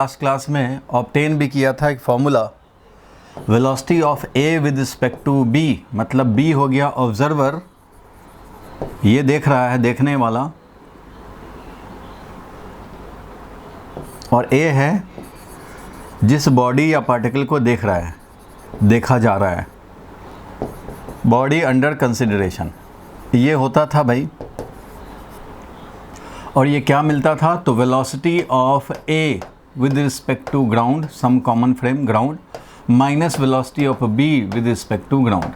Last class में obtain भी किया था एक formula, velocity of A with respect to B, मतलब बी हो गया ऑब्जर्वर, ये देख रहा है देखने वाला, और ए है जिस बॉडी या पार्टिकल को देख रहा है, देखा जा रहा है, बॉडी अंडर कंसिडरेशन। ये होता था भाई, और ये क्या मिलता था, तो velocity of A with respect to ground, some common frame ground, minus velocity of B with respect to ground.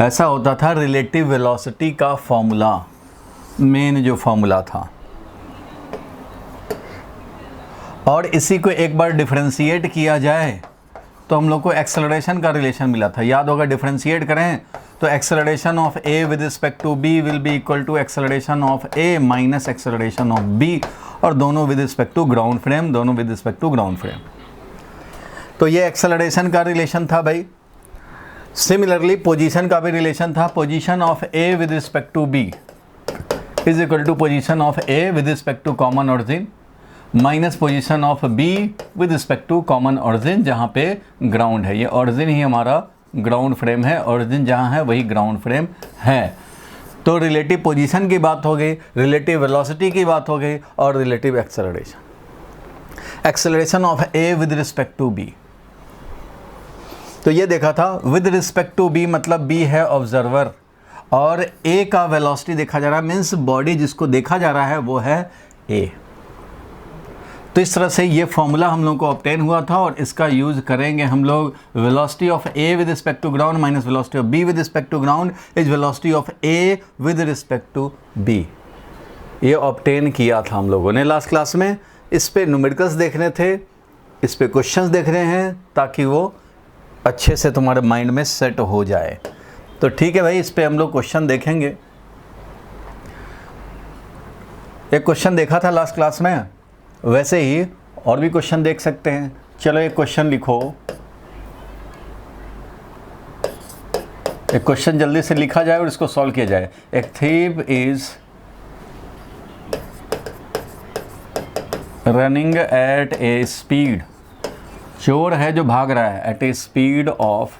ऐसा होता था रिलेटिव वेलोसिटी का फॉर्मूला, मेन जो फॉर्मूला था। और इसी को एक बार डिफरेंशिएट किया जाए तो हम लोग को एक्सेलरेशन का रिलेशन मिला था, याद होगा। डिफरेंशिएट करें तो acceleration of A with respect to B will be equal to acceleration of A minus acceleration of B, और दोनों with respect to ground frame, दोनों with respect to ground frame. तो ये एक्सेलरेशन का रिलेशन था भाई। सिमिलरली पोजीशन का भी रिलेशन था, position of A with respect to B is equal to position of A with respect to common origin minus position of B with respect to common origin, जहाँ पे ground है। ये origin ही हमारा ground frame है, origin जहाँ है वही ground frame है। तो रिलेटिव पोजीशन की बात हो गई, रिलेटिव वेलोसिटी की बात हो गई, और relative acceleration, acceleration of A with respect to B. तो ये देखा था विद रिस्पेक्ट टू बी, मतलब बी है ऑब्जर्वर, और ए का वेलोसिटी देखा जा रहा है, मीन्स बॉडी जिसको देखा जा रहा है वो है ए। तो इस तरह से ये फॉर्मूला हम लोग को ऑब्टेन हुआ था, और इसका यूज़ करेंगे हम लोग। Velocity of A with respect to ground minus velocity of B with respect to ground is velocity of A with respect to B. ये ऑब्टेन किया था हम लोगों ने लास्ट क्लास में। इस पे न्यूमेरिकल्स देखने थे, इस पे क्वेश्चंस देख रहे हैं, ताकि वो अच्छे से तुम्हारे माइंड में सेट हो जाए। तो ठीक है भाई, इस पे हम लोग क्वेश्चन देखेंगे। एक क्वेश्चन देखा था लास्ट क्लास में, वैसे ही और भी क्वेश्चन देख सकते हैं। चलो एक क्वेश्चन लिखो, एक क्वेश्चन जल्दी से लिखा जाए और इसको सॉल्व किया जाए। एक thief is running at a speed, चोर है जो भाग रहा है at a speed of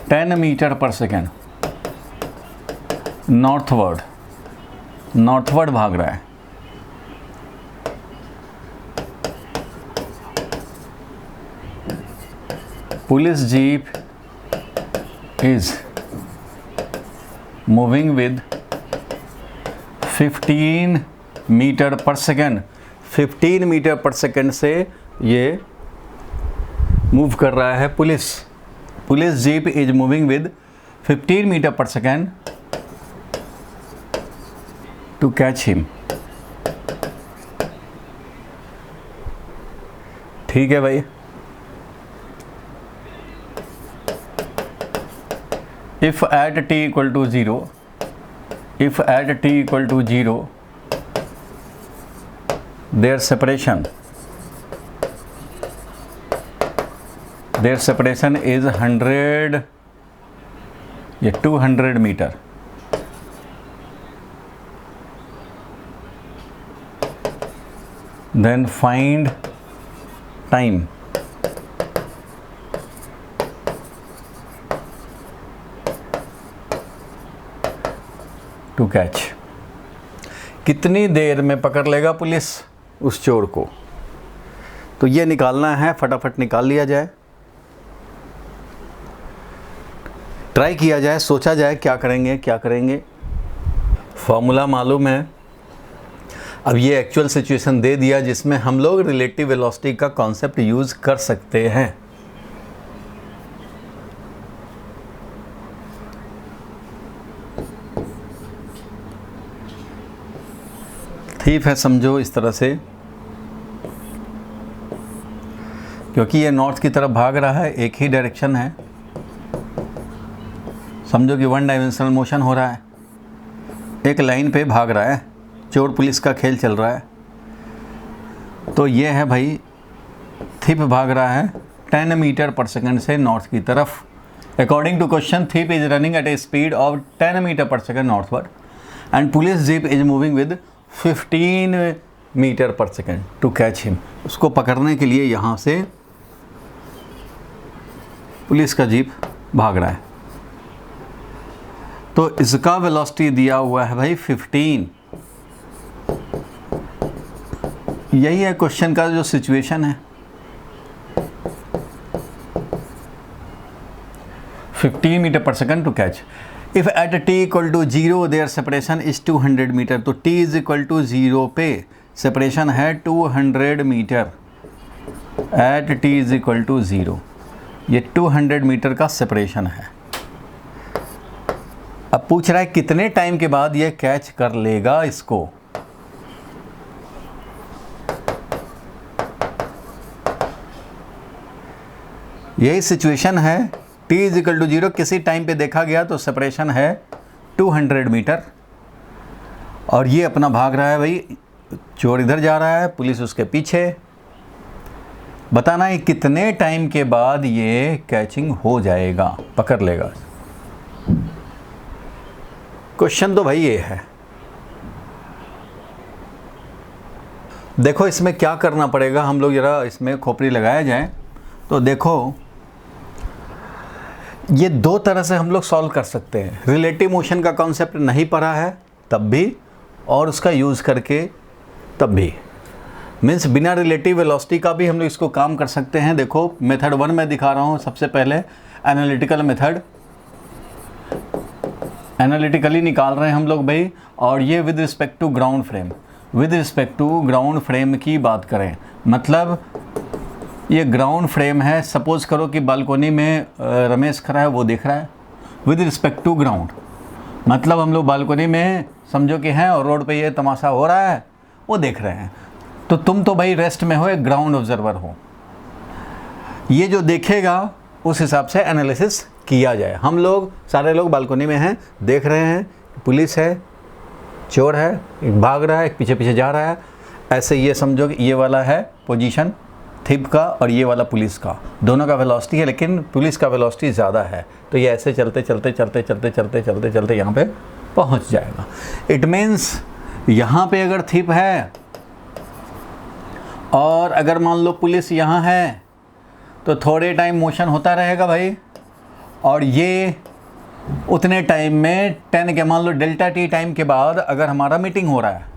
10 metre per second, northward, northward भाग रहा है। Police jeep is moving with 15 metre per second, 15 metre per second से ये मूव कर रहा है police jeep is moving with 15 metre per second to catch him. ठीक है भाई। If at t equal to 0, if at t equal to 0, their separation is 100 या 200 मीटर। Then find time to catch. कितनी देर में पकड़ लेगा पुलिस उस चोर को, तो ये निकालना है। फटाफट निकाल लिया जाए, ट्राई किया जाए, सोचा जाए क्या करेंगे। फॉर्मूला मालूम है। अब ये एक्चुअल सिचुएशन दे दिया जिसमें हम लोग रिलेटिव वेलोसिटी का कॉन्सेप्ट यूज़ कर सकते हैं। ठीक है, समझो इस तरह से, क्योंकि ये नॉर्थ की तरफ भाग रहा है, एक ही डायरेक्शन है। समझो कि वन डायमेंशनल मोशन हो रहा है, एक लाइन पे भाग रहा है, चोर पुलिस का खेल चल रहा है। तो ये है भाई, थिप भाग रहा है 10 मीटर पर सेकंड से नॉर्थ की तरफ। According to question, thief is running at a speed of 10 metre per second northward and police jeep is moving with 15 metre per second to catch him. उसको पकड़ने के लिए यहाँ से पुलिस का जीप भाग रहा है, तो इसका वेलोसिटी दिया हुआ है भाई 15। यही है क्वेश्चन का जो सिचुएशन है, 15 metre per second to catch. If at t equal to 0 there separation is 200 metre, तो t इज इक्वल टू 0 पे सेपरेशन है 200 metre at t is equal to 0। ये 200 मीटर का सेपरेशन है। अब पूछ रहा है कितने टाइम के बाद ये कैच कर लेगा इसको। यही सिचुएशन है, t इज इक्वल टू 0 किसी टाइम पे देखा गया तो सेपरेशन है 200 मीटर, और ये अपना भाग रहा है भाई, चोर इधर जा रहा है, पुलिस उसके पीछे। बताना है कितने टाइम के बाद ये कैचिंग हो जाएगा, पकड़ लेगा। क्वेश्चन तो भाई ये है। देखो इसमें क्या करना पड़ेगा, हम लोग जरा इसमें खोपड़ी लगाया जाए तो देखो ये दो तरह से हम लोग सॉल्व कर सकते हैं। रिलेटिव मोशन का कॉन्सेप्ट नहीं पढ़ा है तब भी, और उसका यूज़ करके तब भी, मीन्स बिना रिलेटिव वेलोसिटी का भी हम लोग इसको काम कर सकते हैं। देखो मेथड 1 में दिखा रहा हूँ। सबसे पहले एनालिटिकल मेथड, एनालिटिकली निकाल रहे हैं हम लोग भाई, और ये with respect to ground frame, with respect to ground frame की बात करें, मतलब ये ग्राउंड फ्रेम है। सपोज करो कि बालकोनी में रमेश खड़ा है, वो देख रहा है विद रिस्पेक्ट टू ग्राउंड, मतलब हम लोग बालकोनी में समझो कि हैं और रोड पे ये तमाशा हो रहा है, वो देख रहे हैं। तो तुम तो भाई रेस्ट में हो, एक ग्राउंड ऑब्जर्वर हो। ये जो देखेगा उस हिसाब से एनालिसिस किया जाए। हम लोग सारे लोग बालकोनी में हैं, देख रहे हैं, पुलिस है, चोर है, एक भाग रहा है, एक पीछे पीछे जा रहा है। ऐसे ये समझो कि ये वाला है पोजीशन थिप का और ये वाला पुलिस का, दोनों का वेलोसिटी है, लेकिन पुलिस का वेलोसिटी ज़्यादा है। तो ये ऐसे चलते चलते चलते चलते चलते चलते चलते यहाँ पे पहुँच जाएगा। इट मीन्स यहाँ पे अगर थिप है और अगर मान लो पुलिस यहाँ है तो थोड़े टाइम मोशन होता रहेगा भाई, और ये उतने टाइम में 10 के मान लो डेल्टा टी टाइम के बाद अगर हमारा मीटिंग हो रहा है,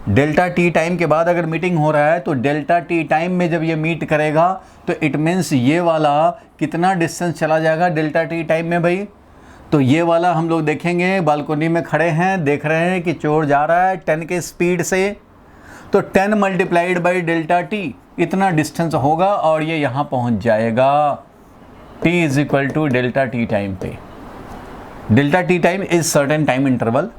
डेल्टा टी टाइम के बाद अगर मीटिंग हो रहा है, तो डेल्टा टी टाइम में जब ये मीट करेगा तो इट मीन्स ये वाला कितना डिस्टेंस चला जाएगा डेल्टा टी टाइम में भाई। तो ये वाला हम लोग देखेंगे, बालकोनी में खड़े हैं, देख रहे हैं कि चोर जा रहा है 10 के स्पीड से, तो 10 मल्टीप्लाइड बाई डेल्टा टी इतना डिस्टेंस होगा और ये यहाँ पहुँच जाएगा t is equal to delta T time पे। Delta T time is certain time interval,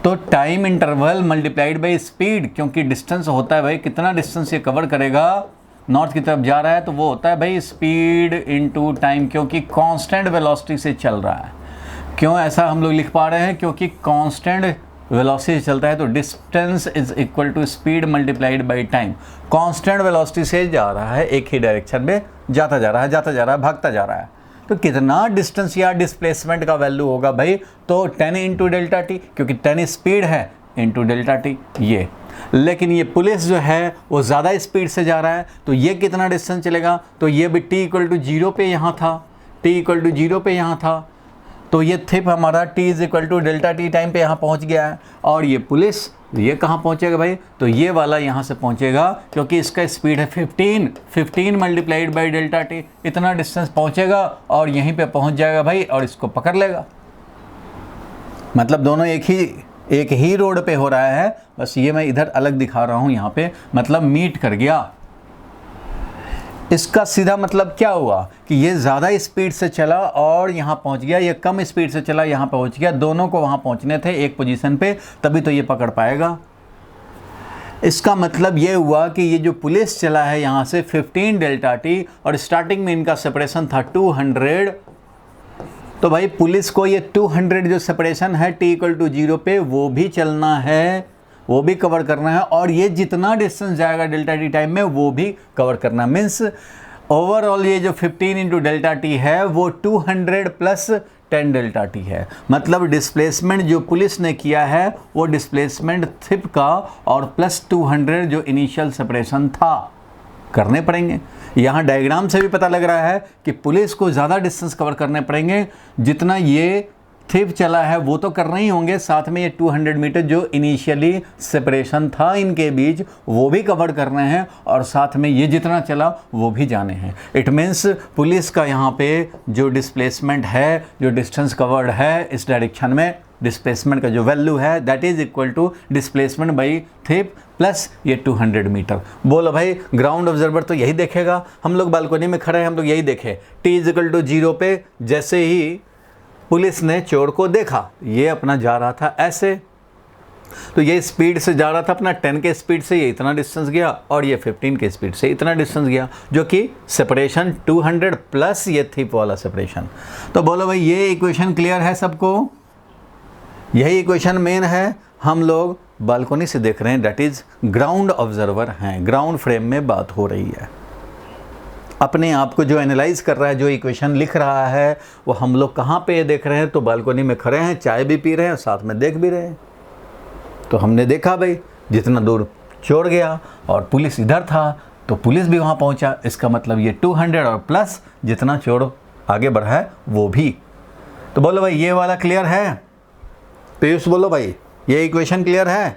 तो time interval multiplied by speed, क्योंकि डिस्टेंस होता है भाई कितना डिस्टेंस ये कवर करेगा, नॉर्थ की तरफ जा रहा है तो वो होता है भाई स्पीड इनटू टाइम, क्योंकि कांस्टेंट वेलोसिटी से चल रहा है। क्यों ऐसा हम लोग लिख पा रहे हैं, क्योंकि कांस्टेंट वेलोसिटी से चलता है तो distance is equal to speed multiplied by time. Constant velocity से जा रहा है, एक ही डायरेक्शन में जाता जा रहा है, भागता जा रहा है, तो कितना डिस्टेंस या डिस्प्लेसमेंट का वैल्यू होगा भाई, तो 10 इंटू डेल्टा टी, क्योंकि 10 स्पीड है इंटू डेल्टा टी ये। लेकिन ये पुलिस जो है वो ज़्यादा स्पीड से जा रहा है, तो ये कितना डिस्टेंस चलेगा, तो ये भी t इक्वल टू 0 पे यहाँ था, t इक्वल टू 0 पे यहाँ था, तो ये थिप हमारा t is equal to delta T time पे यहाँ पहुँच गया है। और ये पुलिस ये कहाँ पहुँचेगा भाई, तो ये वाला यहाँ से पहुँचेगा, क्योंकि इसका स्पीड है 15 मल्टीप्लाइड बाई डेल्टा टी, इतना डिस्टेंस पहुँचेगा और यहीं पे पहुँच जाएगा भाई और इसको पकड़ लेगा। मतलब दोनों एक ही रोड पे हो रहा है, बस ये मैं इधर अलग दिखा रहा हूँ यहाँ पे, मतलब मीट कर गया। इसका सीधा मतलब क्या हुआ कि ये ज़्यादा स्पीड से चला और यहाँ पहुँच गया, ये कम स्पीड से चला यहाँ पहुँच गया, दोनों को वहाँ पहुँचने थे एक पोजीशन पे, तभी तो ये पकड़ पाएगा। इसका मतलब ये हुआ कि ये जो पुलिस चला है यहाँ से 15 डेल्टा टी और स्टार्टिंग में इनका सेपरेशन था 200, तो भाई पुलिस को ये 200 जो सेपरेशन है t इक्वल टू 0 पे वो भी चलना है, वो भी कवर करना है, और ये जितना डिस्टेंस जाएगा डेल्टा टी टाइम में वो भी कवर करना। मीन्स ओवरऑल ये जो 15 इंटू डेल्टा टी है वो 200 प्लस 10 डेल्टा टी है। मतलब डिस्प्लेसमेंट जो पुलिस ने किया है वो डिस्प्लेसमेंट थिप का और प्लस 200 जो इनिशियल सेपरेशन था करने पड़ेंगे। यहाँ डायग्राम से भी पता लग रहा है कि पुलिस को ज़्यादा डिस्टेंस कवर करने पड़ेंगे, जितना ये थिप चला है वो तो करना ही होंगे, साथ में ये 200 मीटर जो इनिशियली सेपरेशन था इनके बीच वो भी कवर करने हैं, और साथ में ये जितना चला वो भी जाने हैं। इट मीन्स पुलिस का यहाँ पे जो डिस्प्लेसमेंट है, जो डिस्टेंस कवर्ड है इस डायरेक्शन में, डिस्प्लेसमेंट का जो वैल्यू है that is equal to displacement by thief plus ये 200 मीटर। बोलो भाई, ग्राउंड ऑब्जर्वर तो यही देखेगा। हम लोग बालकनी में खड़े हैं, हम लोग यही देखें t इज इक्वल टू 0 पे जैसे ही पुलिस ने चोर को देखा, ये अपना जा रहा था ऐसे, तो ये स्पीड से जा रहा था अपना 10 के स्पीड से, ये इतना डिस्टेंस गया, और ये 15 के स्पीड से इतना डिस्टेंस गया, जो कि सेपरेशन 200 प्लस ये थिप वाला सेपरेशन। तो बोलो भाई, ये इक्वेशन क्लियर है सबको? यही इक्वेशन मेन है, हम लोग बालकनी से देख रहे हैं, दैट इज ग्राउंड ऑब्जर्वर हैं, ग्राउंड फ्रेम में बात हो रही है। अपने आप को जो एनालाइज कर रहा है, जो इक्वेशन लिख रहा है, वो हम लोग कहाँ पे देख रहे हैं? तो बालकनी में खड़े हैं, चाय भी पी रहे हैं, साथ में देख भी रहे हैं। तो हमने देखा भाई, जितना दूर चोर गया और पुलिस इधर था तो पुलिस भी वहाँ पहुँचा, इसका मतलब ये 200 और प्लस जितना चोर आगे बढ़ा है वो भी। तो बोलो भाई, ये वाला क्लियर है? पीयूष बोलो भाई, ये इक्वेशन क्लियर है?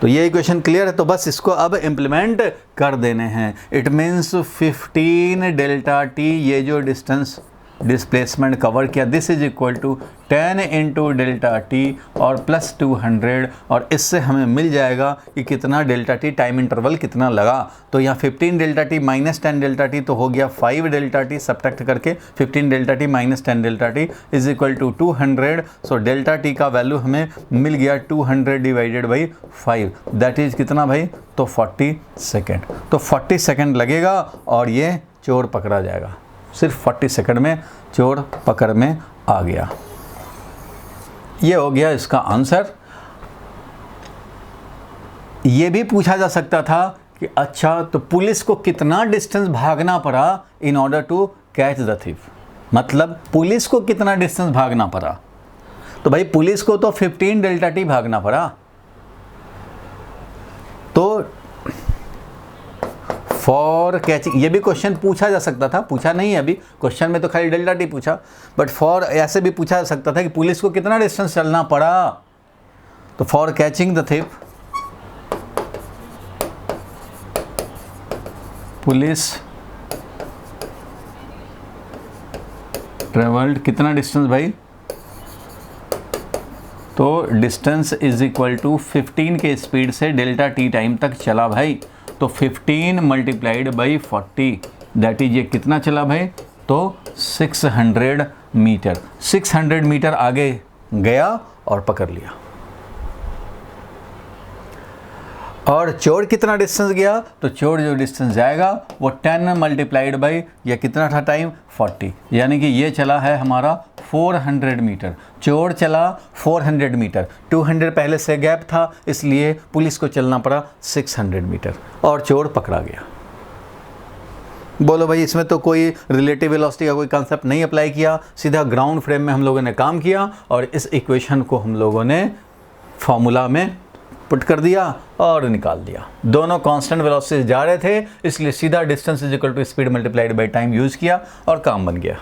तो ये इक्वेशन क्लियर है, तो बस इसको अब इम्प्लीमेंट कर देने हैं। इट मीन्स 15 डेल्टा टी, ये जो डिस्टेंस डिस्प्लेसमेंट कवर किया, this is equal to 10 into delta T और प्लस 200, और इससे हमें मिल जाएगा कि कितना डेल्टा टी, टाइम इंटरवल कितना लगा। तो यहाँ 15 delta T minus 10 delta T, तो हो गया 5 डेल्टा टी, सब्ट्रैक्ट करके 15 delta T minus 10 delta T is equal to 200। So delta T का वैल्यू हमें मिल गया 200 डिवाइडेड बाई 5, दैट इज कितना भाई? तो 40 सेकेंड। तो 40 सेकेंड लगेगा और ये चोर पकड़ा जाएगा। सिर्फ 40 सेकंड में चोर पकड़ में आ गया। ये हो गया इसका आंसर। ये भी पूछा जा सकता था कि अच्छा, तो पुलिस को कितना डिस्टेंस भागना पड़ा in order to catch the thief? मतलब पुलिस को कितना डिस्टेंस भागना पड़ा? तो भाई पुलिस को तो 15 डेल्टा टी भागना पड़ा। तो फॉर कैचिंग, ये भी क्वेश्चन पूछा जा सकता था, पूछा नहीं है अभी क्वेश्चन में, तो खाली डेल्टा टी पूछा, बट फॉर ऐसे भी पूछा जा सकता था कि पुलिस को कितना डिस्टेंस चलना पड़ा। तो for catching the thief, police travelled कितना डिस्टेंस भाई? तो डिस्टेंस इज इक्वल टू 15 के स्पीड से डेल्टा टी टाइम तक चला भाई। तो 15 मल्टीप्लाइड बाई 40, दैट इज ये कितना चला भाई? तो 600 मीटर। 600 मीटर आगे गया और पकड़ लिया। और चोर कितना डिस्टेंस गया? तो चोर जो डिस्टेंस जाएगा वो 10 मल्टीप्लाइड बाई, या कितना था टाइम? 40, यानी कि ये चला है हमारा 400 मीटर। चोर चला 400 मीटर, 200 पहले से गैप था, इसलिए पुलिस को चलना पड़ा 600 मीटर और चोर पकड़ा गया। बोलो भाई, इसमें तो कोई रिलेटिव वेलोसिटी का कोई कंसेप्ट नहीं अप्लाई किया, सीधा ग्राउंड फ्रेम में हम लोगों ने काम किया और इस इक्वेशन को हम लोगों ने फॉर्मूला में पुट कर दिया और निकाल दिया। दोनों कांस्टेंट वेलोसिटी जा रहे थे, इसलिए सीधा distance is equal to speed multiplied by time use किया और काम बन गया।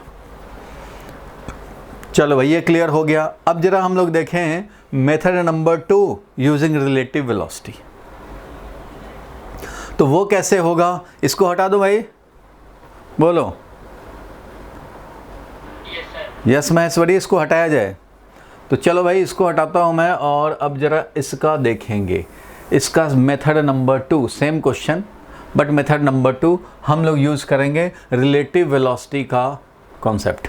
चलो भाई, ये क्लियर हो गया। अब जरा हम लोग देखें method number 2 using relative velocity. तो वो कैसे होगा? इसको हटा दो भाई, बोलो यस महेश्वरी, इसको हटाया जाए। तो चलो भाई, इसको हटाता हूं मैं, और अब जरा इसका देखेंगे। इसका method number 2, same question but method number 2 हम लोग यूज़ करेंगे रिलेटिव वेलोसिटी का कॉन्सेप्ट।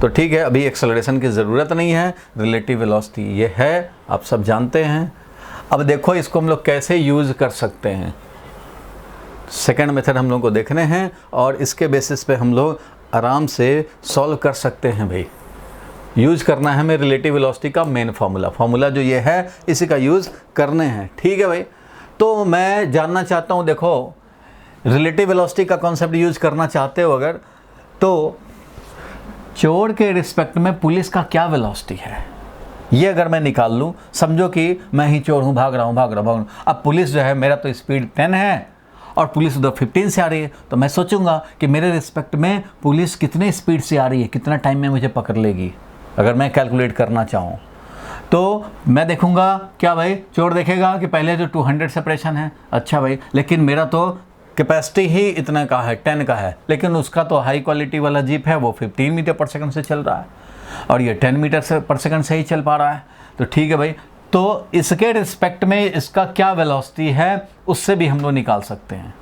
तो ठीक है, अभी एक्सेलरेशन की ज़रूरत नहीं है, रिलेटिव वेलोसिटी ये है, आप सब जानते हैं। अब देखो इसको हम लोग कैसे यूज़ कर सकते हैं। सेकंड मेथड हम लोग को देखने हैं और इसके बेसिस पे हम लोग आराम से सॉल्व कर सकते हैं। भाई यूज़ करना है हमें रिलेटिव वेलोसिटी का मेन फार्मूला जो ये है, इसी का यूज़ करने हैं। ठीक है भाई, तो मैं जानना चाहता हूँ, देखो रिलेटिव वेलोसिटी का कॉन्सेप्ट यूज़ करना चाहते हो अगर, तो चोर के रिस्पेक्ट में पुलिस का क्या वेलोसिटी है, ये अगर मैं निकाल लूँ, समझो कि मैं ही चोर हूँ, भाग रहा हूँ। अब पुलिस जो है, मेरा तो स्पीड 10 है और पुलिस उधर 15 से आ रही है, तो मैं सोचूंगा कि मेरे रिस्पेक्ट में पुलिस कितने स्पीड से आ रही है, कितना टाइम में मुझे पकड़ लेगी। अगर मैं कैलकुलेट करना चाहूँ तो मैं देखूंगा क्या भाई, चोर देखेगा कि पहले जो 200 सेपरेशन है, अच्छा भाई, लेकिन मेरा तो कैपेसिटी ही इतना का है, 10 का है, लेकिन उसका तो हाई क्वालिटी वाला जीप है, वो 15 मीटर पर सेकंड से चल रहा है और ये 10 मीटर पर सेकंड से ही चल पा रहा है। तो ठीक है भाई, तो इसके रिस्पेक्ट में इसका क्या वेलोसिटी है, उससे भी हम लोग निकाल सकते हैं।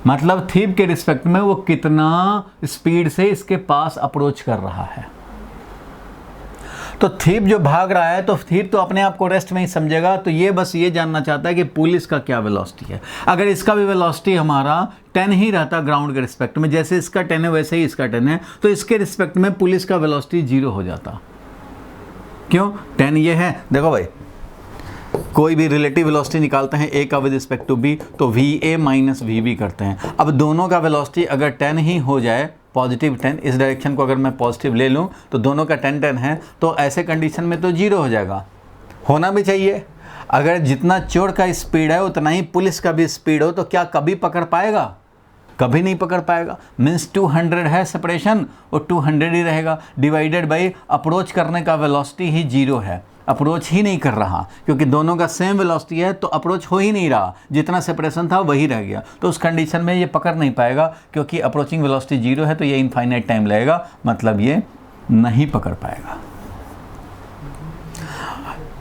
मतलब थीप के रिस्पेक्ट में वो कितना स्पीड से इसके पास अप्रोच कर रहा है। तो थीप जो भाग रहा है, तो थीप तो अपने आप को रेस्ट में ही समझेगा, तो ये बस ये जानना चाहता है कि पुलिस का क्या वेलोसिटी है। अगर इसका भी वेलोसिटी हमारा 10 ही रहता ग्राउंड के रिस्पेक्ट में, जैसे इसका 10 है वैसे ही इसका 10 है, तो इसके रिस्पेक्ट में पुलिस का वेलोसिटी 0 हो जाता। क्यों? 10 ये है, देखो भाई, कोई भी रिलेटिव वेलोसिटी निकालते हैं ए का विद रिस्पेक्ट टू बी, तो V A minus V B करते हैं। अब दोनों का वेलोसिटी अगर 10 ही हो जाए, पॉजिटिव 10, इस डायरेक्शन को अगर मैं पॉजिटिव ले लूँ तो दोनों का 10 है, तो ऐसे कंडीशन में तो 0 हो जाएगा। होना भी चाहिए। अगर जितना चोर का स्पीड है उतना ही पुलिस का भी स्पीड हो, तो क्या कभी पकड़ पाएगा? कभी नहीं पकड़ पाएगा। मीन्स 200 है सेपरेशन, और 200 ही रहेगा, डिवाइडेड बाई अप्रोच करने का वेलोसिटी ही 0 है, अप्रोच ही नहीं कर रहा, क्योंकि दोनों का सेम वेलोसिटी है, तो अप्रोच हो ही नहीं रहा, जितना सेपरेशन था वही रह गया। तो उस कंडीशन में ये पकड़ नहीं पाएगा, क्योंकि अप्रोचिंग वेलोसिटी 0 है, तो ये इनफाइनाइट टाइम लगेगा, मतलब ये नहीं पकड़ पाएगा।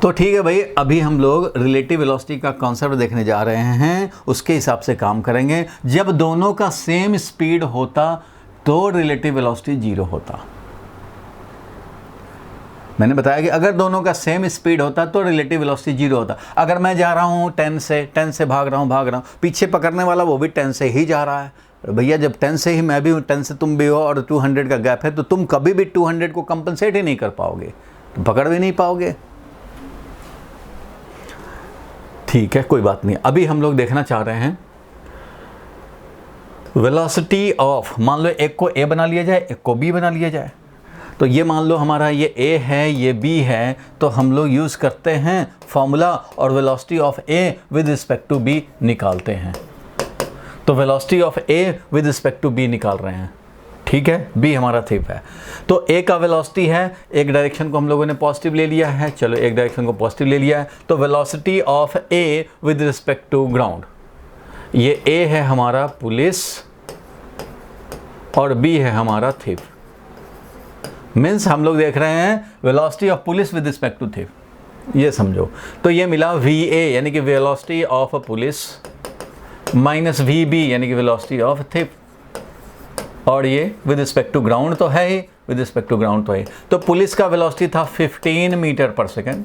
तो ठीक है भाई, अभी हम लोग रिलेटिव वेलोसिटी का कॉन्सेप्ट देखने जा रहे हैं, उसके हिसाब से काम करेंगे। जब दोनों का सेम स्पीड होता तो रिलेटिव वेलोसिटी 0 होता। मैंने बताया कि अगर दोनों का सेम स्पीड होता तो रिलेटिव वेलोसिटी 0 होता। अगर मैं जा रहा हूँ 10 से भाग रहा हूँ, पीछे पकड़ने वाला वो भी 10 से ही जा रहा है। भैया जब 10 से ही मैं भी हूँ, 10 से तुम भी हो, और 200 का गैप है, तो तुम कभी भी 200 को कंपनसेट ही नहीं कर पाओगे, तुम पकड़ भी नहीं पाओगे। ठीक है, कोई बात नहीं। अभी हम लोग देखना चाह रहे हैं वेलोसिटी ऑफ, मान लो एक को ए बना लिया जाए, एक को बी बना लिया जाए। तो ये मान लो हमारा ये ए है, ये बी है, तो हम लोग यूज़ करते हैं फॉर्मूला और velocity of A with respect to B निकालते हैं। तो velocity of A with respect to B निकाल रहे हैं, ठीक है। बी हमारा थिप है, तो ए का वेलोसिटी है, एक डायरेक्शन को हम लोगों ने पॉजिटिव ले लिया है, चलो एक डायरेक्शन को पॉजिटिव ले लिया है, तो velocity of A with respect to ground, ये ए है हमारा पुलिस और बी है हमारा थिप। मीन्स हम लोग देख रहे हैं velocity of police with respect to thief, ये समझो। तो ये मिला वी ए यानी कि velocity of police minus V B यानी कि वेलोसिटी ऑफ थिप, और ये विद रिस्पेक्ट टू ग्राउंड तो है ही, विद रिस्पेक्ट टू ग्राउंड तो है। तो पुलिस का वेलोसिटी था 15 मीटर पर सेकेंड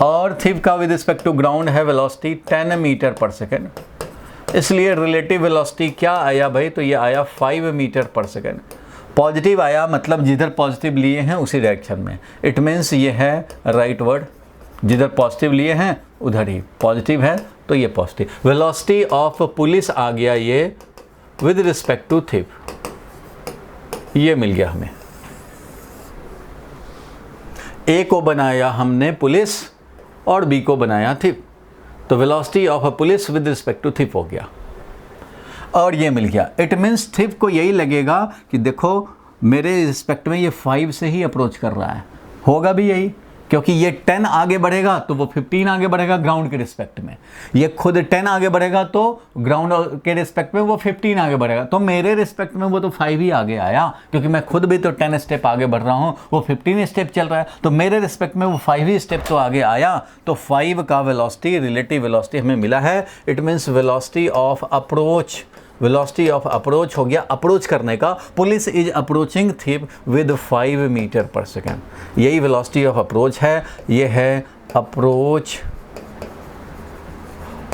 और थिप का विद रिस्पेक्ट टू ग्राउंड है वेलोसिटी 10 मीटर पर सेकेंड, इसलिए रिलेटिव वेलोसिटी क्या आया भाई, तो ये आया 5 मीटर पर सेकेंड। पॉजिटिव आया, मतलब जिधर पॉजिटिव लिए हैं उसी डायरेक्शन में, इट मीन्स ये है राइट वर्ड, जिधर पॉजिटिव लिए हैं उधर ही पॉजिटिव है, तो ये पॉजिटिव। वेलोसिटी ऑफ पुलिस आ गया ये विद रिस्पेक्ट टू थिप, ये मिल गया हमें। ए को बनाया हमने पुलिस और बी को बनाया थिप, तो velocity of a police with respect to thief हो गया और ये मिल गया। इट मीन्स थिप को यही लगेगा कि देखो मेरे रिस्पेक्ट में ये 5 से ही अप्रोच कर रहा है, होगा भी यही, क्योंकि ये 10 आगे बढ़ेगा तो वो 15 आगे बढ़ेगा ग्राउंड के रिस्पेक्ट में, ये खुद 10 आगे बढ़ेगा तो ग्राउंड के रिस्पेक्ट में वो 15 आगे बढ़ेगा, तो मेरे रिस्पेक्ट में वो तो 5 ही आगे आया, क्योंकि मैं खुद भी तो 10 स्टेप आगे बढ़ रहा हूँ, वो 15 स्टेप चल रहा है, तो मेरे रिस्पेक्ट में वो 5 ही स्टेप तो आगे आया। तो 5 का वेलोसिटी, रिलेटिव वेलोसिटी हमें मिला है। It means velocity of approach, velocity of approach हो गया, अप्रोच करने का। Police is approaching thief with 5 metre per second, यही वेलोसिटी ऑफ अप्रोच है। ये है approach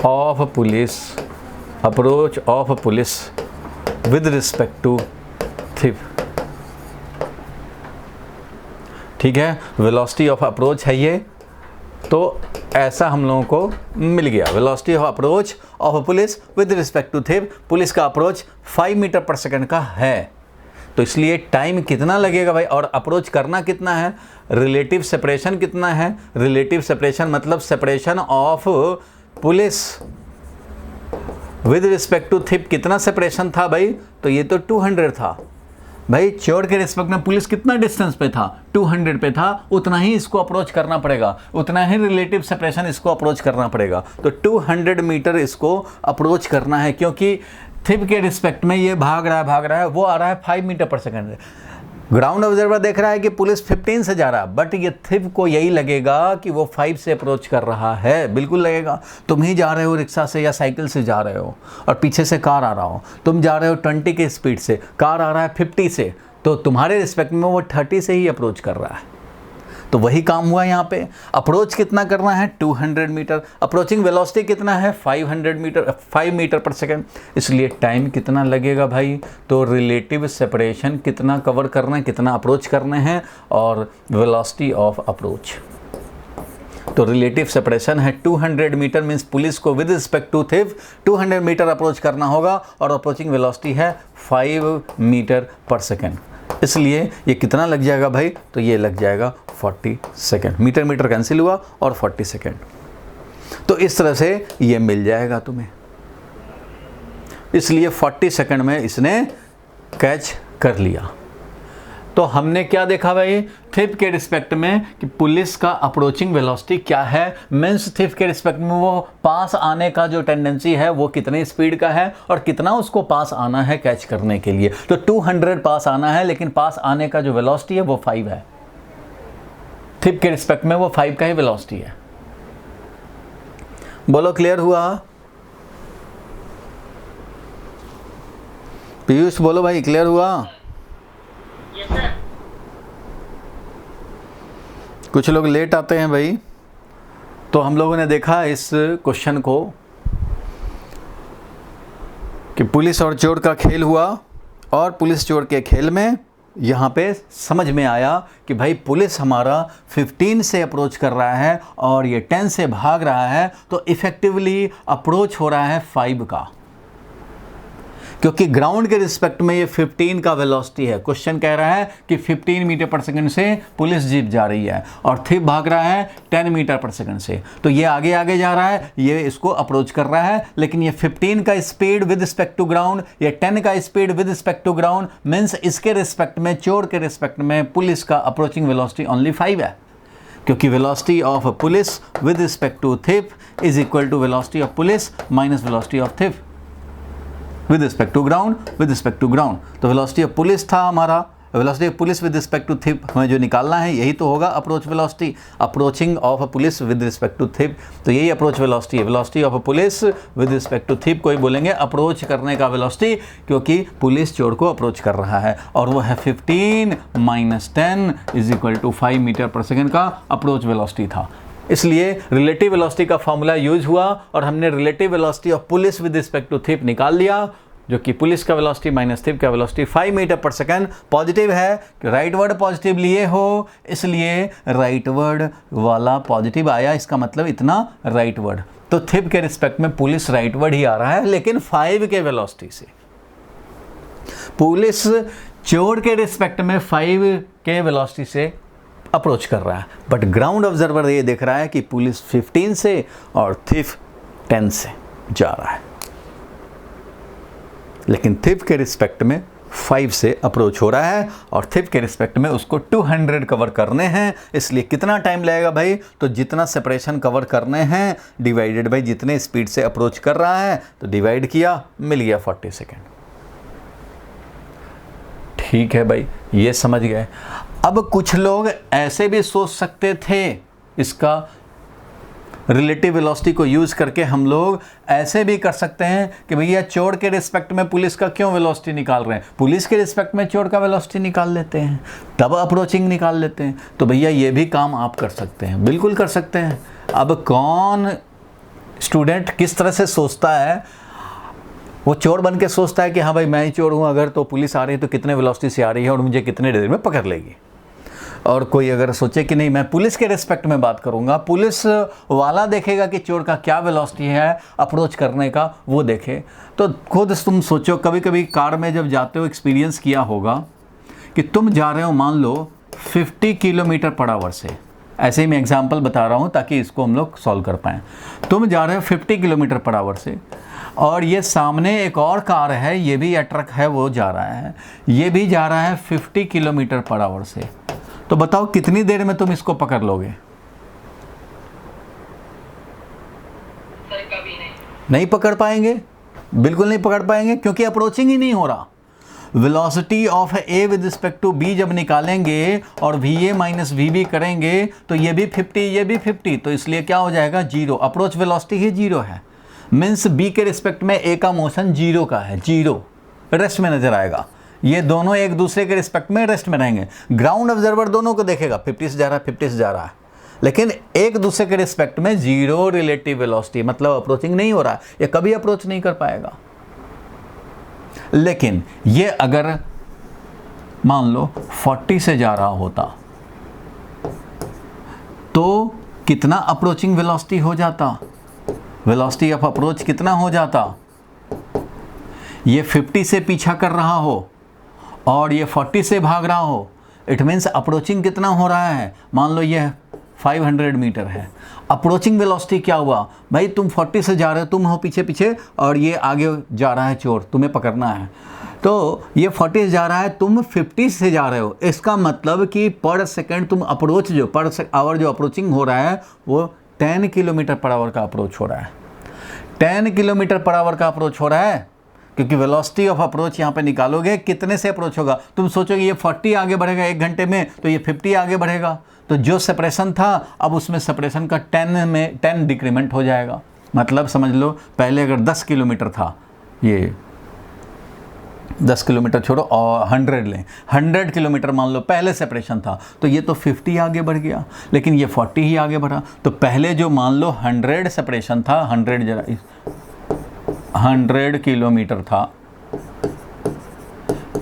of police, approach of police with respect to thief, ठीक है। वेलोसिटी ऑफ अप्रोच है ये, तो ऐसा हम लोगों को मिल गया। Velocity of approach of police with respect to thief, police का अप्रोच 5 मीटर पर सेकंड का है, तो इसलिए टाइम कितना लगेगा भाई, और अप्रोच करना कितना है, रिलेटिव सेपरेशन कितना है, रिलेटिव सेपरेशन मतलब separation of police with respect to thief कितना सेपरेशन था भाई, तो ये तो 200 था भाई। चोर के रिस्पेक्ट में पुलिस कितना डिस्टेंस पे था, 200 पे था, उतना ही इसको अप्रोच करना पड़ेगा, उतना ही रिलेटिव सेपरेशन इसको अप्रोच करना पड़ेगा। तो 200 मीटर इसको अप्रोच करना है, क्योंकि थिप के रिस्पेक्ट में ये भाग रहा है, वो आ रहा है 5 metre per second. Ground observer देख रहा है कि पुलिस 15 से जा रहा है, बट ये थिप को यही लगेगा कि वो 5 से अप्रोच कर रहा है, बिल्कुल लगेगा। तुम ही जा रहे हो रिक्शा से या साइकिल से जा रहे हो और पीछे से कार आ रहा हो, तुम जा रहे हो 20 के स्पीड से, कार आ रहा है 50 से, तो तुम्हारे रिस्पेक्ट में वो 30 से ही अप्रोच कर रहा है। तो वही काम हुआ यहाँ पे। अप्रोच कितना करना है, 200 मीटर। अप्रोचिंग वेलोसिटी कितना है, 5 मीटर पर सेकंड। इसलिए टाइम कितना लगेगा भाई, तो रिलेटिव सेपरेशन कितना कवर करना है, कितना अप्रोच करने हैं, और वेलोसिटी ऑफ अप्रोच। तो रिलेटिव सेपरेशन है 200 मीटर, मीन्स पुलिस को with respect to thief 200 metre approach करना होगा, और अप्रोचिंग वेलोसिटी है 5 मीटर पर सेकंड। इसलिए ये कितना लग जाएगा भाई, तो ये लग जाएगा 40 सेकेंड। मीटर मीटर कैंसिल हुआ और 40 सेकेंड। तो इस तरह से ये मिल जाएगा तुम्हें। इसलिए 40 सेकेंड में इसने कैच कर लिया। तो हमने क्या देखा भाई, थिप के रिस्पेक्ट में कि पुलिस का अप्रोचिंग वेलोसिटी क्या है, मीन्स थिप के रिस्पेक्ट में वो पास आने का जो टेंडेंसी है वो कितने स्पीड का है और कितना उसको पास आना है कैच करने के लिए। तो 200 पास आना है, लेकिन पास आने का जो वेलोसिटी है वो 5 है। थिप के रिस्पेक्ट में वो 5 का ही वेलोसिटी है। बोलो क्लियर हुआ? पीयूष बोलो भाई, क्लियर हुआ? कुछ लोग लेट आते हैं भाई। तो हम लोगों ने देखा इस क्वेश्चन को कि पुलिस और चोर का खेल हुआ, और पुलिस चोर के खेल में यहाँ पे समझ में आया कि भाई पुलिस हमारा 15 से अप्रोच कर रहा है और ये 10 से भाग रहा है, तो इफेक्टिवली अप्रोच हो रहा है 5 का, क्योंकि ग्राउंड के रिस्पेक्ट में ये 15 का वेलोसिटी है। क्वेश्चन कह रहा है कि 15 मीटर पर सेकंड से पुलिस जीप जा रही है और थिप भाग रहा है 10 मीटर पर सेकंड से, तो ये आगे आगे जा रहा है, ये इसको अप्रोच कर रहा है। लेकिन ये 15 का speed with respect to ground, ये 10 का speed with respect to ground, means इसके रिस्पेक्ट में, चोर के रिस्पेक्ट में पुलिस का अप्रोचिंग वेलोसिटी ओनली 5 है, क्योंकि velocity of police with respect to thief is equal to velocity of police minus velocity of thief with respect to ground, with respect to ground. तो velocity of police था हमारा, velocity of police with respect to thief हमें जो निकालना है यही तो होगा approach velocity, approaching of a police with respect to thief. तो यही अप्रोच वेलोसिटी है, velocity of a police with respect to थिप को ही बोलेंगे अप्रोच करने का वेलोसिटी, क्योंकि पुलिस चोर को अप्रोच कर रहा है, और वो है 15 minus 10 is equal to 5 metre per second का अप्रोच वेलोसिटी था। इसलिए रिलेटिव वेलोसिटी का फॉर्मूला यूज हुआ और हमने relative velocity of police with respect to thief निकाल लिया, जो कि पुलिस का वेलोसिटी माइनस थिप का velocity 5 metre per second. Positive है कि राइट वर्ड पॉजिटिव लिए हो, इसलिए राइट वर्ड वाला पॉजिटिव आया, इसका मतलब इतना राइट वर्ड। तो थिप के रिस्पेक्ट में पुलिस राइट वर्ड ही आ रहा है, लेकिन 5 के वेलोसिटी से। पुलिस चोर के रिस्पेक्ट में 5 के वेलोसिटी से अप्रोच कर रहा है, बट ग्राउंड ऑब्जर्वर ये देख रहा है कि पुलिस 15 से और थिप 10 से जा रहा है, लेकिन थिप के रिस्पेक्ट में 5 से अप्रोच हो रहा है और थिप के रिस्पेक्ट में उसको 200 कवर करने हैं। इसलिए कितना टाइम लगेगा भाई, तो जितना सेपरेशन कवर करने हैं डिवाइडेड बाई जितने स्पीड से अप्रोच कर रहा है, तो डिवाइड किया, मिल गया 40 सेकेंड। ठीक है भाई, ये समझ गए। अब कुछ लोग ऐसे भी सोच सकते थे, इसका रिलेटिव वेलोसिटी को यूज करके हम लोग ऐसे भी कर सकते हैं कि भैया चोर के रिस्पेक्ट में पुलिस का क्यों वेलोसिटी निकाल रहे हैं, पुलिस के रिस्पेक्ट में चोर का वेलोसिटी निकाल लेते हैं, तब अप्रोचिंग निकाल लेते हैं। तो भैया ये भी काम आप कर सकते हैं, बिल्कुल कर सकते हैं। अब कौन स्टूडेंट किस तरह से सोचता है, वो चोर बन के सोचता है कि हाँ भाई मैं ही चोर हूँ, अगर तो पुलिस आ रही है तो कितने वेलोसिटी से आ रही है और मुझे कितने देर में पकड़ लेगी। और कोई अगर सोचे कि नहीं मैं पुलिस के रिस्पेक्ट में बात करूंगा, पुलिस वाला देखेगा कि चोर का क्या वेलोसिटी है अप्रोच करने का, वो देखे। तो खुद तुम सोचो, कभी कभी कार में जब जाते हो, एक्सपीरियंस किया होगा कि तुम जा रहे हो मान लो 50 किलोमीटर पर आवर से, ऐसे ही मैं एग्जांपल बता रहा हूँ ताकि इसको हम लोग सॉल्व कर पाएँ। तुम जा रहे हो 50 किलोमीटर पर आवर से और ये सामने एक और कार है, ये भी या ट्रक है वो जा रहा है, ये भी जा रहा है 50 किलोमीटर पर आवर से। तो बताओ कितनी देर में तुम इसको पकड़ लोगे? नहीं पकड़ पाएंगे, बिल्कुल नहीं पकड़ पाएंगे, क्योंकि अप्रोचिंग ही नहीं हो रहा। Velocity of A with respect to B जब निकालेंगे और V A minus V B करेंगे तो ये भी 50 ये भी 50, तो इसलिए क्या हो जाएगा? जीरो। अप्रोच वेलोसिटी ही जीरो है, मीन्स बी के रिस्पेक्ट में ए का मोशन जीरो का है, जीरो रेस्ट में नजर आएगा। ये दोनों एक दूसरे के रिस्पेक्ट में रेस्ट में रहेंगे। ग्राउंड ऑब्जर्वर दोनों को देखेगा 50 से जा रहा है 50 से जा रहा है, लेकिन एक दूसरे के रिस्पेक्ट में जीरो रिलेटिव वेलोसिटी, मतलब अप्रोचिंग नहीं हो रहा है, ये कभी अप्रोच नहीं कर पाएगा। लेकिन ये अगर मान लो 40 से जा रहा होता तो कितना अप्रोचिंग वेलोसिटी हो जाता? वेलोसिटी ऑफ अप्रोच कितना हो जाता? ये 50 से पीछा कर रहा हो और ये 40 से भाग रहा हो, इट मीन्स अप्रोचिंग कितना हो रहा है? मान लो ये 500 मीटर है, अप्रोचिंग वेलोसिटी क्या हुआ भाई? तुम 40 से जा रहे हो, तुम हो पीछे पीछे और ये आगे जा रहा है चोर, तुम्हें पकड़ना है। तो ये 40 से जा रहा है, तुम 50 से जा रहे हो, इसका मतलब कि पर सेकंड तुम अप्रोच जो पर आवर जो अप्रोचिंग हो रहा है वो 10 किलोमीटर पर आवर का अप्रोच हो रहा है। 10 किलोमीटर पर आवर का अप्रोच हो रहा है, क्योंकि वेलोसिटी ऑफ अप्रोच यहाँ पे निकालोगे कितने से अप्रोच होगा। तुम सोचोगे ये 40 आगे बढ़ेगा 1 घंटे में, तो ये 50 आगे बढ़ेगा, तो जो सेपरेशन था अब उसमें सेपरेशन का 10 डिक्रीमेंट हो जाएगा। मतलब समझ लो पहले अगर 10 किलोमीटर था, ये 10 किलोमीटर छोड़ो और 100 लें, 100 किलोमीटर मान लो पहले सेपरेशन था, तो ये तो 50 आगे बढ़ गया, लेकिन ये 40 ही आगे बढ़ा। तो पहले जो मान लो 100 सेपरेशन था, 100 किलोमीटर था,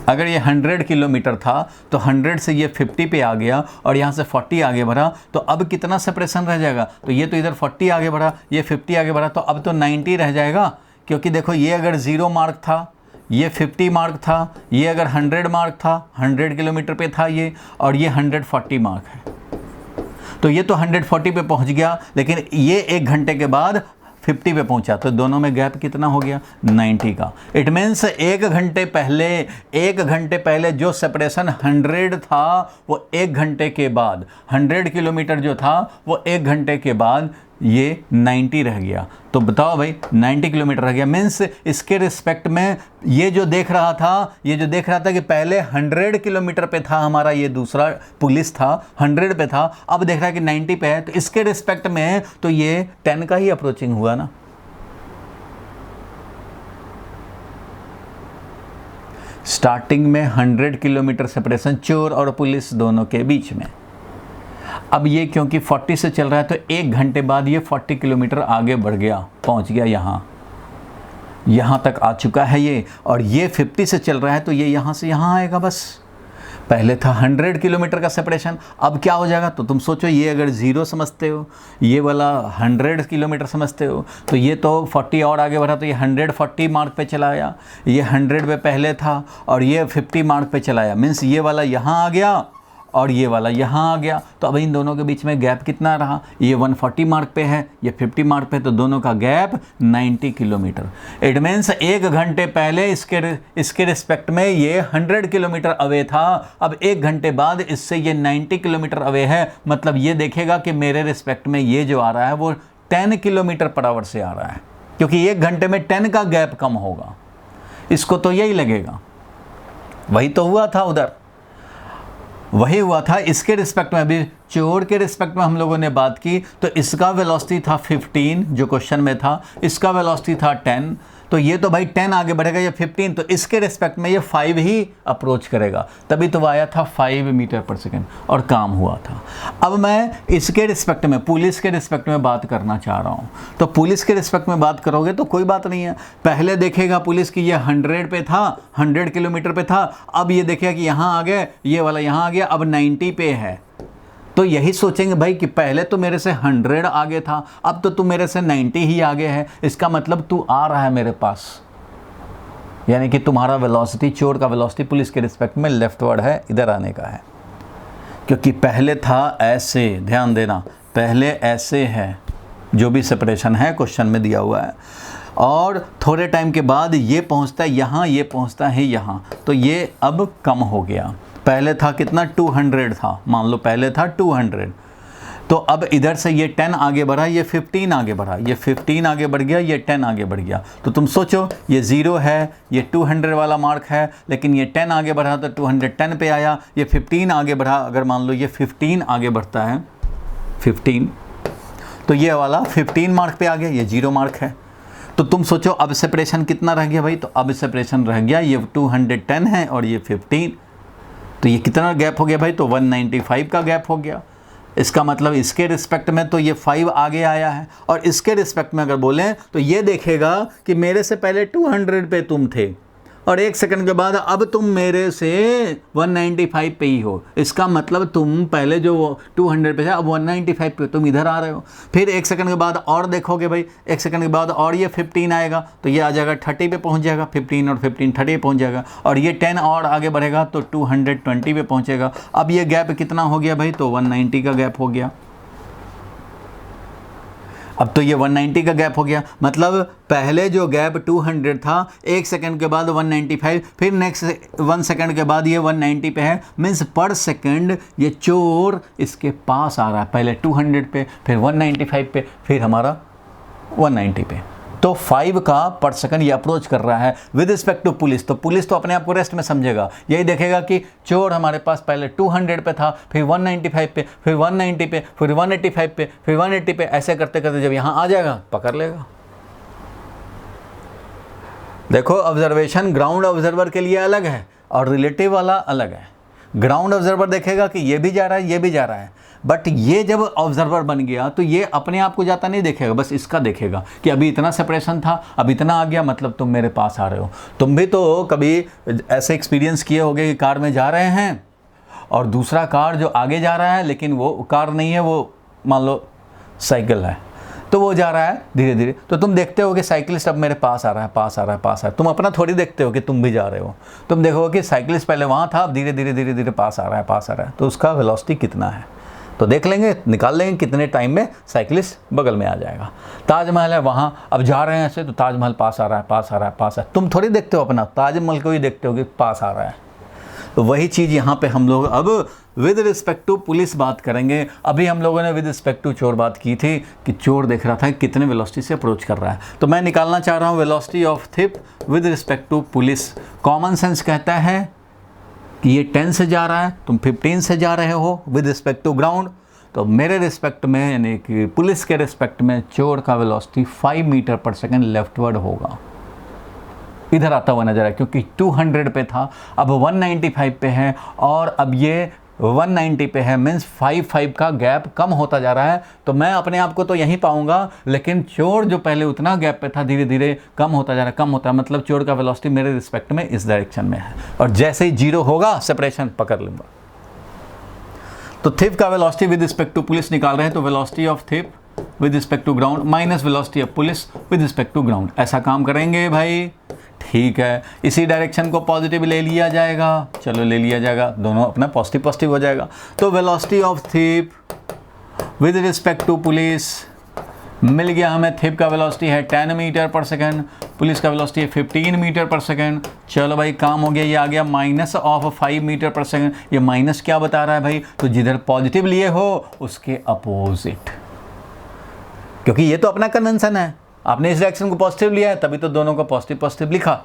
अगर ये 100 किलोमीटर था तो 100 से ये 50 पे आ गया और यहाँ से 40 आगे बढ़ा, तो अब कितना सेपरेशन रह जाएगा? तो ये तो इधर 40 आगे बढ़ा, ये 50 आगे बढ़ा, तो अब तो 90 रह जाएगा। क्योंकि देखो ये अगर 0 मार्क था, ये 50 मार्क था, ये अगर 100 मार्क था, 100 किलोमीटर पे था ये, और ये 140 मार्क है, तो ये तो 140 पे पहुँच गया, लेकिन ये 1 घंटे के बाद 50 पे पहुंचा, तो दोनों में गैप कितना हो गया? 90 का। इट मीन्स 1 घंटे पहले जो सेपरेशन 100 था वो 1 घंटे के बाद, 100 किलोमीटर जो था वो 1 घंटे के बाद ये 90 रह गया। तो बताओ भाई 90 किलोमीटर रह गया, मीन्स इसके रिस्पेक्ट में ये जो देख रहा था कि पहले 100 किलोमीटर पे था हमारा ये दूसरा पुलिस था, 100 पे था, अब देख रहा है कि 90 पे है, तो इसके रिस्पेक्ट में तो ये 10 का ही अप्रोचिंग हुआ ना। स्टार्टिंग में 100 किलोमीटर सेपरेशन चोर और पुलिस दोनों के बीच में। अब ये क्योंकि 40 से चल रहा है तो 1 घंटे बाद ये 40 किलोमीटर आगे बढ़ गया, पहुंच गया यहाँ तक आ चुका है ये, और ये 50 से चल रहा है तो ये यहाँ से यहाँ आएगा बस। पहले था 100 किलोमीटर का सेपरेशन, अब क्या हो जाएगा? तो तुम सोचो ये अगर 0 समझते हो, ये वाला 100 किलोमीटर समझते हो, तो ये तो 40 और आगे बढ़ा, तो ये 140 मार्क पे चला गया, ये 100 पे पहले था और ये 50 मार्क पे चला गया, मीन्स ये वाला यहाँ आ गया और ये वाला यहाँ आ गया, तो अब इन दोनों के बीच में गैप कितना रहा? ये 140 मार्क पे है, ये 50 मार्क पे, तो दोनों का गैप 90 किलोमीटर। इट मीन्स 1 घंटे पहले इसके रिस्पेक्ट में ये 100 किलोमीटर अवे था, अब 1 घंटे बाद इससे ये 90 किलोमीटर अवे है, मतलब ये देखेगा कि मेरे रिस्पेक्ट में ये जो आ रहा है वो 10 किलोमीटर पर आवर से आ रहा है, क्योंकि 1 घंटे में 10 का गैप कम होगा, इसको तो यही लगेगा। वही तो हुआ था उधर, वही हुआ था इसके रिस्पेक्ट में। अभी चोर के रिस्पेक्ट में हम लोगों ने बात की, तो इसका वेलोसिटी था 15 जो क्वेश्चन में था, इसका वेलोसिटी था 10, तो ये तो भाई 10 आगे बढ़ेगा, ये 15, तो इसके रिस्पेक्ट में ये 5 ही अप्रोच करेगा, तभी तो आया था 5 मीटर पर सेकेंड और काम हुआ था। अब मैं इसके रिस्पेक्ट में, पुलिस के रिस्पेक्ट में बात करना चाह रहा हूँ। तो पुलिस के रिस्पेक्ट में बात करोगे तो कोई बात नहीं है, पहले देखेगा पुलिस की ये 100 पे था, 100 किलोमीटर पे था, अब ये देखेगा कि यहाँ आ गया, ये वाला यहाँ आ गया, अब 90 पे है, तो यही सोचेंगे भाई कि पहले तो मेरे से 100 आगे था, अब तो तू मेरे से 90 ही आगे है, इसका मतलब तू आ रहा है मेरे पास। यानी कि तुम्हारा वेलोसिटी, चोर का वेलोसिटी पुलिस के रिस्पेक्ट में लेफ्टवर्ड है, इधर आने का है। क्योंकि पहले था ऐसे, ध्यान देना, पहले ऐसे है, जो भी सेपरेशन है क्वेश्चन में दिया हुआ है, और थोड़े टाइम के बाद ये पहुंचता है यहाँ, ये पहुंचता है यहाँ, तो ये अब कम हो गया। पहले था कितना, 200 था, मान लो पहले था 200, तो अब इधर से ये 10 आगे बढ़ा, ये 15 आगे बढ़ा, ये 15 आगे बढ़ गया, ये 10 आगे बढ़ गया। तो तुम सोचो, ये 0 है, ये 200 वाला मार्क है, लेकिन ये 10 आगे बढ़ा तो 210 पे आया, ये 15 आगे बढ़ा, अगर मान लो ये 15 आगे बढ़ता है, 15, तो ये वाला 15 मार्क पे आ गया, ये 0 मार्क है। तो तुम सोचो अब सेपरेशन कितना रह गया भाई, तो अब सेपरेशन रह गया, ये 210 है और ये 15, तो ये कितना गैप हो गया भाई, तो 195 का गैप हो गया। इसका मतलब इसके रिस्पेक्ट में तो ये 5 आगे आया है, और इसके रिस्पेक्ट में अगर बोलें तो ये देखेगा कि मेरे से पहले 200 पे तुम थे, और 1 सेकंड के बाद अब तुम मेरे से 195 पे ही हो। इसका मतलब तुम पहले जो 200 पे थे, अब 195 पे तुम इधर आ रहे हो। फिर 1 सेकंड के बाद और देखोगे भाई, 1 सेकंड के बाद और ये 15 आएगा, तो ये आ जाएगा 30 पे पहुंच जाएगा, 15 और 15 30 पे पहुंच जाएगा, और ये 10 और आगे बढ़ेगा तो 220 पे पहुंचेगा। अब ये गैप कितना हो गया भाई, तो 190 का गैप हो गया। अब तो ये 190 का गैप हो गया, मतलब पहले जो गैप 200 था, 1 सेकंड के बाद 195, फिर नेक्स्ट 1 सेकंड के बाद ये 190 पे है, मीन्स पर सेकंड ये चोर इसके पास आ रहा है, पहले 200 पे, फिर 195 पे, फिर हमारा 190 पे। तो 5 का पर सेकंड ये अप्रोच कर रहा है विद रिस्पेक्ट टू पुलिस। तो पुलिस तो अपने आप को रेस्ट में समझेगा, यही देखेगा कि चोर हमारे पास पहले 200 पे था, फिर 195 पे, फिर 190 पे, फिर 185 पे, फिर 180 पे, ऐसे करते करते जब यहाँ आ जाएगा पकड़ लेगा। देखो, ऑब्जर्वेशन ग्राउंड ऑब्जर्वर के लिए अलग है और रिलेटिव वाला अलग है। ग्राउंड ऑब्जर्वर देखेगा कि ये भी जा रहा है, ये भी जा रहा है, बट ये जब ऑब्जर्वर बन गया तो ये अपने आप को जाता नहीं देखेगा, बस इसका देखेगा कि अभी इतना सेपरेशन था, अब इतना आ गया, मतलब तुम मेरे पास आ रहे हो। तुम भी तो कभी ऐसे एक्सपीरियंस किए होगे कि कार में जा रहे हैं और दूसरा कार जो आगे जा रहा है, लेकिन वो कार नहीं है, वो मान लो साइकिल है, तो वो जा रहा है धीरे धीरे, तो तुम देखते हो कि साइकिलिस्ट अब मेरे पास आ रहा है, पास आ रहा है, पास आ रहा है। तुम अपना थोड़ी देखते हो कि तुम भी जा रहे हो, तुम देखो कि साइकिलिस्ट पहले वहाँ था, अब धीरे धीरे धीरे धीरे पास आ रहा है, पास आ रहा है, तो उसका वेलोसिटी कितना है, तो देख लेंगे, निकाल लेंगे कितने टाइम में साइकिलिस्ट बगल में आ जाएगा। ताजमहल है वहाँ, अब जा रहे हैं ऐसे, तो ताजमहल पास आ रहा है, पास आ रहा है, पास है, तुम थोड़ी देखते हो अपना, ताजमहल को ही देखते हो कि पास आ रहा है। तो वही चीज़ यहाँ पे हम लोग अब विद रिस्पेक्ट टू पुलिस बात करेंगे। अभी हम लोगों ने विद रिस्पेक्ट टू चोर बात की थी कि चोर देख रहा था कितने वेलोसिटी से अप्रोच कर रहा है, तो मैं निकालना चाह रहा हूँ velocity of thief with respect to police. Common sense कहता है कि ये 10 से जा रहा है, तुम 15 से जा रहे हो विद रिस्पेक्ट टू ग्राउंड, तो मेरे रिस्पेक्ट में यानी कि पुलिस के रिस्पेक्ट में चोर का velocity 5 metre per second leftward होगा, इधर आता हुआ नजर है, क्योंकि 200 पे था, अब 195 पे है, और अब ये 190 पे है, मीन्स 5 का गैप कम होता जा रहा है। तो मैं अपने आप को तो यहीं पाऊंगा, लेकिन चोर जो पहले उतना गैप पे था धीरे धीरे कम होता जा रहा है, कम होता है, मतलब चोर का वेलोसिटी मेरे रिस्पेक्ट में इस डायरेक्शन में है, और जैसे ही 0 होगा सेपरेशन पकड़ लूंगा। तो थिप का velocity with respect to police निकाल रहे हैं, तो velocity of thief with respect to ground minus velocity of police with respect to ground, ऐसा काम करेंगे भाई। ठीक है, इसी डायरेक्शन को पॉजिटिव ले लिया जाएगा, चलो ले लिया जाएगा, दोनों अपना पॉजिटिव पॉजिटिव हो जाएगा। तो velocity of thief with respect to police मिल गया हमें, थिप का वेलोसिटी है 10 मीटर पर सेकेंड, पुलिस का वेलोसिटी है 15 मीटर पर सेकेंड। चलो भाई काम हो गया, ये आ गया minus of 5 metre per second. ये माइनस क्या बता रहा है भाई, तो जिधर पॉजिटिव लिए हो उसके अपोजिट, क्योंकि ये तो अपना कन्वेंशन है, आपने इस डायरेक्शन को पॉजिटिव लिया है तभी तो दोनों को पॉजिटिव पॉजिटिव लिखा।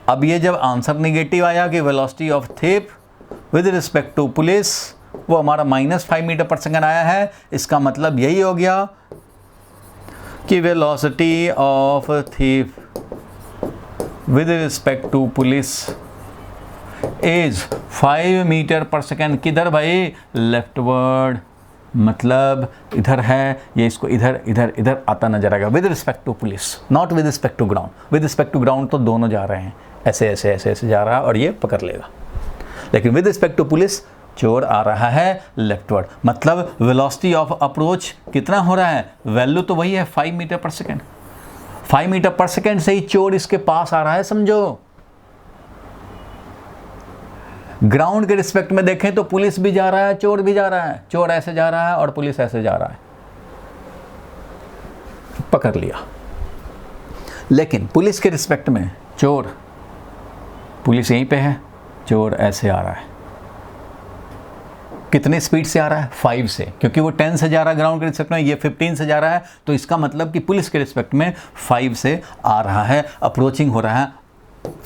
अब ये जब आंसर नेगेटिव आया कि velocity of thief with respect to police, वो हमारा -5 मीटर पर सेकेंड आया है, इसका मतलब यही हो गया कि velocity of thief with respect to police is 5 metre per second, किधर भाई, लेफ्टवर्ड, मतलब इधर है, ये इसको इधर इधर इधर आता नजर आएगा with respect to police, not with respect to ground. With respect to ground तो दोनों जा रहे हैं, ऐसे ऐसे ऐसे ऐसे जा रहा है और ये पकड़ लेगा, लेकिन विद रिस्पेक्ट टू पुलिस चोर आ रहा है लेफ्टवर्ड, मतलब वेलोसिटी ऑफ अप्रोच कितना हो रहा है, वैल्यू तो वही है 5 metre per second. 5 metre per second से ही चोर इसके पास आ रहा है, समझो ग्राउंड के रिस्पेक्ट में देखें तो पुलिस भी जा रहा है, चोर भी जा रहा है, चोर ऐसे जा रहा है और पुलिस ऐसे जा रहा है, पकड़ लिया। लेकिन पुलिस के रिस्पेक्ट में चोर, पुलिस यहीं पे है, चोर ऐसे आ रहा है, कितने स्पीड से आ रहा है? 5 से, क्योंकि वो 10 से जा रहा है ग्राउंड के रिस्पेक्ट में, ये 15 से जा रहा है, तो इसका मतलब कि पुलिस के रिस्पेक्ट में 5 से आ रहा है, अप्रोचिंग हो रहा है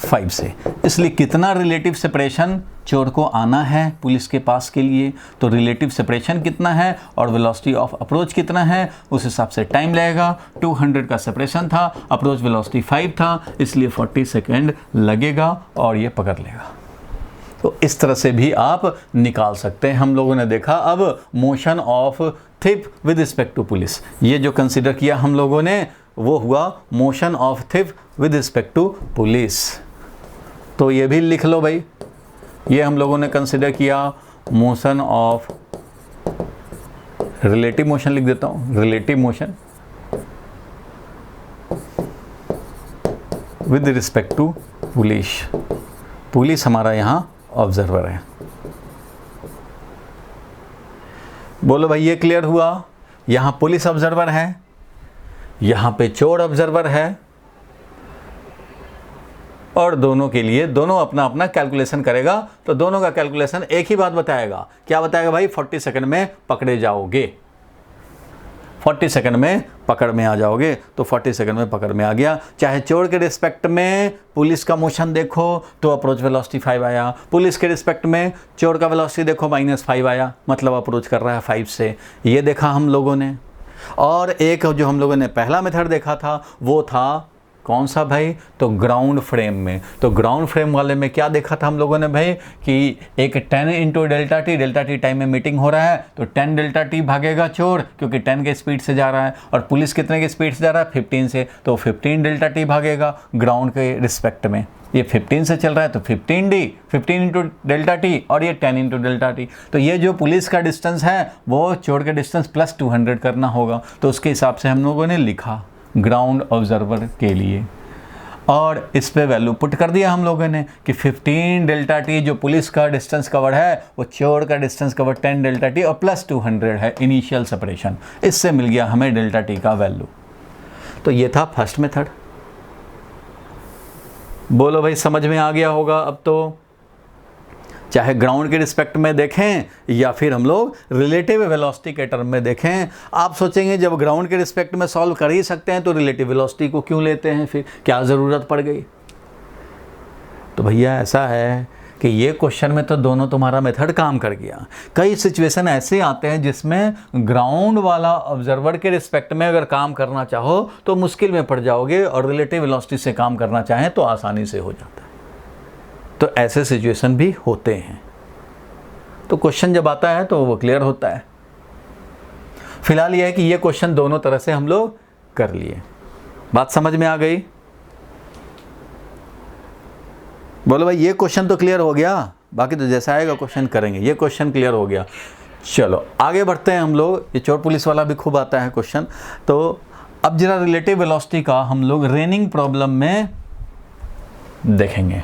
5 से। इसलिए कितना रिलेटिव सेपरेशन चोर को आना है पुलिस के पास के लिए, तो रिलेटिव सेपरेशन कितना है और वेलोसिटी ऑफ अप्रोच कितना है, उस हिसाब से टाइम लगेगा। 200 का सेपरेशन था, अप्रोच वेलोसिटी 5 था, इसलिए 40 सेकेंड लगेगा और ये पकड़ लेगा। तो इस तरह से भी आप निकाल सकते हैं। हम लोगों ने देखा अब motion of thief with respect to police, ये जो कंसिडर किया हम लोगों ने वो हुआ motion of thief with respect to police. तो ये भी लिख लो भाई, ये हम लोगों ने कंसिडर किया मोशन ऑफ, रिलेटिव मोशन लिख देता हूँ, relative motion with respect to police. Police हमारा यहाँ ऑब्जर्वर है। बोलो भाई ये क्लियर हुआ? यहाँ पुलिस ऑब्जर्वर है, यहाँ पे चोर ऑब्जर्वर है, और दोनों के लिए दोनों अपना अपना कैलकुलेशन करेगा, तो दोनों का कैलकुलेशन एक ही बात बताएगा। क्या बताएगा भाई? 40 सेकंड में पकड़े जाओगे, 40 सेकंड में पकड़ में आ जाओगे। तो 40 सेकंड में पकड़ में आ गया। चाहे चोर के रिस्पेक्ट में पुलिस का मोशन देखो तो अप्रोच वेलोसिटी 5 आया, पुलिस के रिस्पेक्ट में चोर का वेलोसिटी देखो -5 आया, मतलब अप्रोच कर रहा है 5 से। ये देखा हम लोगों ने। और एक जो हम लोगों ने पहला मेथड देखा था वो था कौन सा भाई? तो ग्राउंड फ्रेम में। तो ग्राउंड फ्रेम वाले में क्या देखा था हम लोगों ने भाई कि एक 10 × डेल्टा टी टाइम में मीटिंग हो रहा है, तो 10 डेल्टा टी भागेगा चोर, क्योंकि 10 के स्पीड से जा रहा है, और पुलिस कितने के स्पीड से जा रहा है? 15 से, तो 15 डेल्टा टी भागेगा ग्राउंड के रिस्पेक्ट में। ये 15 से चल रहा है तो 15 × डेल्टा टी, और ये 10 × डेल्टा टी। तो ये जो पुलिस का डिस्टेंस है वो चोर का डिस्टेंस प्लस 200 करना होगा। तो उसके हिसाब से हम लोगों ने लिखा ग्राउंड ऑब्जर्वर के लिए, और इस पे वैल्यू पुट कर दिया हम लोगों ने कि 15 डेल्टा टी जो पुलिस का डिस्टेंस कवर है वो चोर का डिस्टेंस कवर 10 डेल्टा टी और प्लस 200 है इनिशियल सेपरेशन। इससे मिल गया हमें डेल्टा टी का वैल्यू। तो ये था फर्स्ट मेथड। बोलो भाई समझ में आ गया होगा अब तो, चाहे ग्राउंड के रिस्पेक्ट में देखें या फिर हम लोग रिलेटिव वेलोसिटी के टर्म में देखें। आप सोचेंगे जब ग्राउंड के रिस्पेक्ट में सॉल्व कर ही सकते हैं तो रिलेटिव वेलोसिटी को क्यों लेते हैं, फिर क्या ज़रूरत पड़ गई? तो भैया ऐसा है कि ये क्वेश्चन में तो दोनों तुम्हारा मेथड काम कर गया। कई सिचुएशन ऐसे आते हैं जिसमें ग्राउंड वाला ऑब्जर्वर के रिस्पेक्ट में अगर काम करना चाहो तो मुश्किल में पड़ जाओगे, और रिलेटिव वेलोसिटी से काम करना चाहें तो आसानी से हो जाता है। तो ऐसे सिचुएशन भी होते हैं। तो क्वेश्चन जब आता है तो वो क्लियर होता है। फिलहाल ये है कि ये क्वेश्चन दोनों तरह से हम लोग कर लिए। बात समझ में आ गई? बोलो भाई ये क्वेश्चन तो क्लियर हो गया, बाकी तो जैसा आएगा क्वेश्चन करेंगे। ये क्वेश्चन क्लियर हो गया। चलो आगे बढ़ते हैं हम लोग। ये चोर पुलिस वाला भी खूब आता है क्वेश्चन। तो अब जरा रिलेटिव वेलोसिटी का हम लोग रेनिंग प्रॉब्लम में देखेंगे।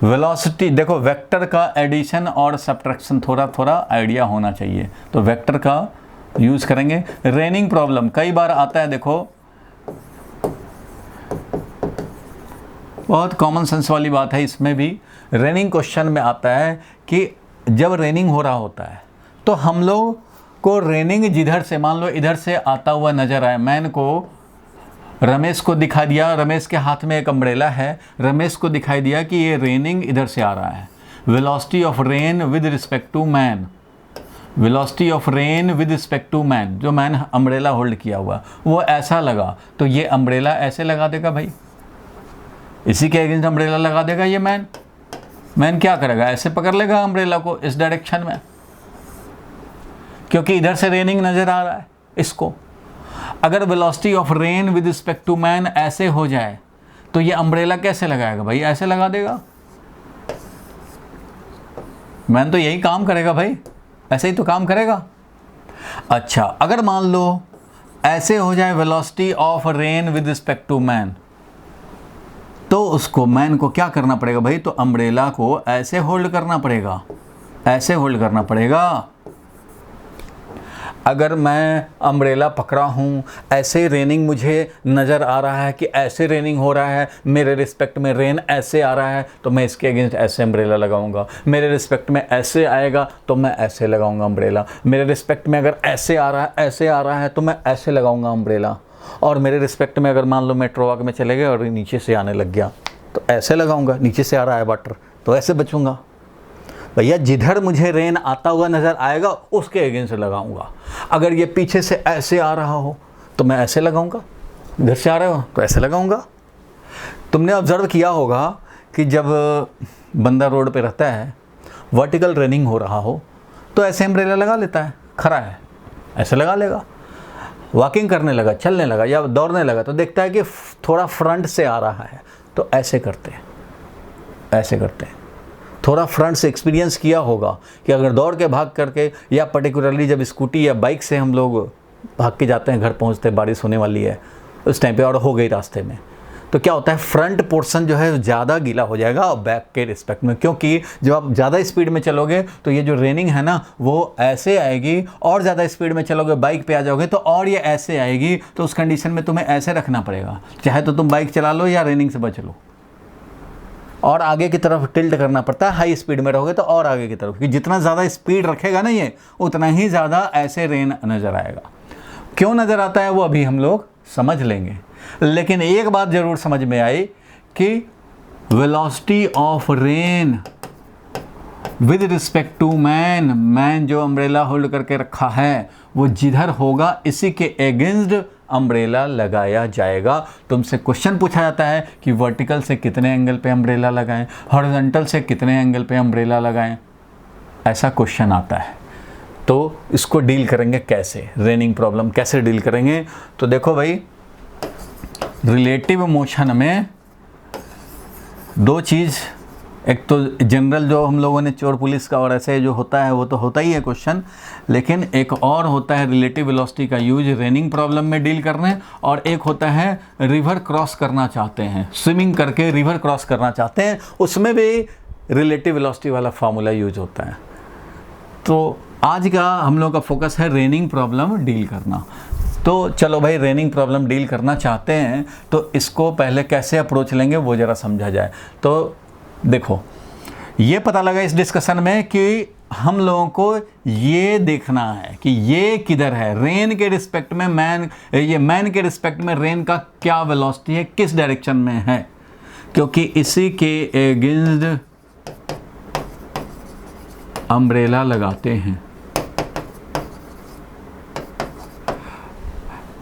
वेलोसिटी देखो, वेक्टर का एडिशन और सब्ट्रैक्शन थोड़ा थोड़ा आइडिया होना चाहिए, तो वेक्टर का यूज़ करेंगे। रेनिंग प्रॉब्लम कई बार आता है, देखो बहुत कॉमन सेंस वाली बात है। इसमें भी रेनिंग क्वेश्चन में आता है कि जब रेनिंग हो रहा होता है तो हम लोग को रेनिंग जिधर से, मान लो इधर से आता हुआ नजर आए, मैन को रमेश को दिखा दिया, रमेश के हाथ में एक अम्ब्रेला है, रमेश को दिखाई दिया कि ये रेनिंग इधर से आ रहा है। Velocity of rain with respect to man, velocity of rain with respect to man, जो मैन अम्ब्रेला होल्ड किया हुआ वो ऐसा लगा, तो ये अम्ब्रेला ऐसे लगा देगा भाई, इसी के अगेंस्ट अम्ब्रेला लगा देगा ये मैन। मैन क्या करेगा? ऐसे पकड़ लेगा अम्ब्रेला को इस डायरेक्शन में, क्योंकि इधर से रेनिंग नजर आ रहा है इसको। अगर velocity of rain with respect to man ऐसे हो जाए तो ये अम्ब्रेला कैसे लगाएगा भाई? ऐसे लगा देगा। मैन तो यही काम करेगा भाई, ऐसे ही तो काम करेगा। अच्छा, अगर मान लो ऐसे हो जाए velocity of rain with respect to man, तो उसको मैन को क्या करना पड़ेगा भाई, तो अम्ब्रेला को ऐसे होल्ड करना पड़ेगा, ऐसे होल्ड करना पड़ेगा। अगर मैं अम्ब्रेला पकड़ा हूँ, ऐसे रेनिंग मुझे नज़र आ रहा है कि ऐसे रेनिंग हो रहा है, मेरे रिस्पेक्ट में रेन ऐसे आ रहा है तो मैं इसके अगेंस्ट ऐसे अम्ब्रेला लगाऊंगा। मेरे रिस्पेक्ट में ऐसे आएगा तो मैं ऐसे लगाऊंगा अम्ब्रेला। मेरे रिस्पेक्ट में अगर ऐसे आ रहा है, ऐसे आ रहा है तो मैं ऐसे लगाऊंगा अम्ब्रेला। और मेरे रिस्पेक्ट में अगर मान लो मेट्रो वॉक में चले गए और नीचे से आने लग गया तो ऐसे लगाऊंगा, नीचे से आ रहा है वाटर तो ऐसे बचूंगा। भैया जिधर मुझे रेन आता हुआ नज़र आएगा उसके अगेंस्ट लगाऊंगा। अगर ये पीछे से ऐसे आ रहा हो तो मैं ऐसे लगाऊंगा, इधर से आ रहा हो तो ऐसे लगाऊंगा। तुमने ऑब्जर्व किया होगा कि जब बंदा रोड पे रहता है, वर्टिकल रेनिंग हो रहा हो तो ऐसे अम्ब्रेला लगा लेता है, खड़ा है ऐसे लगा लेगा। वॉकिंग करने लगा, चलने लगा या दौड़ने लगा तो देखता है कि थोड़ा फ्रंट से आ रहा है तो ऐसे करते हैं, ऐसे करते हैं। थोड़ा फ्रंट से एक्सपीरियंस किया होगा कि अगर दौड़ के भाग करके या पर्टिकुलरली जब स्कूटी या बाइक से हम लोग भाग के जाते हैं, घर पहुंचते बारिश होने वाली है उस टाइम पे और हो गई रास्ते में, तो क्या होता है फ्रंट पोर्शन जो है ज़्यादा गीला हो जाएगा और बैक के रिस्पेक्ट में, क्योंकि जब आप ज़्यादा स्पीड में चलोगे तो ये जो रेनिंग है ना वो ऐसे आएगी, और ज़्यादा स्पीड में चलोगे बाइक पे आ जाओगे तो और ये ऐसे आएगी। तो उस कंडीशन में तुम्हें ऐसे रखना पड़ेगा, चाहे तो तुम बाइक चला लो या रेनिंग से बच लो। और आगे की तरफ टिल्ट करना पड़ता है, हाई स्पीड में रहोगे तो और आगे की तरफ, क्योंकि जितना ज़्यादा स्पीड रखेगा ना ये उतना ही ज़्यादा ऐसे रेन नज़र आएगा। क्यों नज़र आता है वो अभी हम लोग समझ लेंगे, लेकिन एक बात ज़रूर समझ में आई कि velocity of rain with respect to man, man जो अम्ब्रेला होल्ड करके रखा है वो जिधर होगा इसी के अगेंस्ट अम्ब्रेला लगाया जाएगा। तुमसे क्वेश्चन पूछा जाता है कि वर्टिकल से कितने एंगल पे अम्ब्रेला लगाएं, हॉरिजॉन्टल से कितने एंगल पे अम्ब्रेला लगाएं, ऐसा क्वेश्चन आता है। तो इसको डील करेंगे कैसे, रेनिंग प्रॉब्लम कैसे डील करेंगे। तो देखो भाई, रिलेटिव मोशन में दो चीज़, एक तो जनरल जो हम लोगों ने चोर पुलिस का और ऐसे जो होता है वो तो होता ही है क्वेश्चन, लेकिन एक और होता है रिलेटिव वेलोसिटी का यूज रेनिंग प्रॉब्लम में डील करने, और एक होता है रिवर क्रॉस करना चाहते हैं, स्विमिंग करके रिवर क्रॉस करना चाहते हैं, उसमें भी रिलेटिव वेलोसिटी वाला फार्मूला यूज होता है। तो आज का हम लोग का फोकस है रेनिंग प्रॉब्लम डील करना। तो चलो भाई, रेनिंग प्रॉब्लम डील करना चाहते हैं तो इसको पहले कैसे अप्रोच लेंगे वो ज़रा समझा जाए। तो देखो, ये पता लगा इस डिस्कशन में कि हम लोगों को ये देखना है कि ये किधर है, रेन के रिस्पेक्ट में मैन, ये मैन के रिस्पेक्ट में रेन का क्या वेलोसिटी है, किस डायरेक्शन में है, क्योंकि इसी के अगेंस्ट अम्ब्रेला लगाते हैं,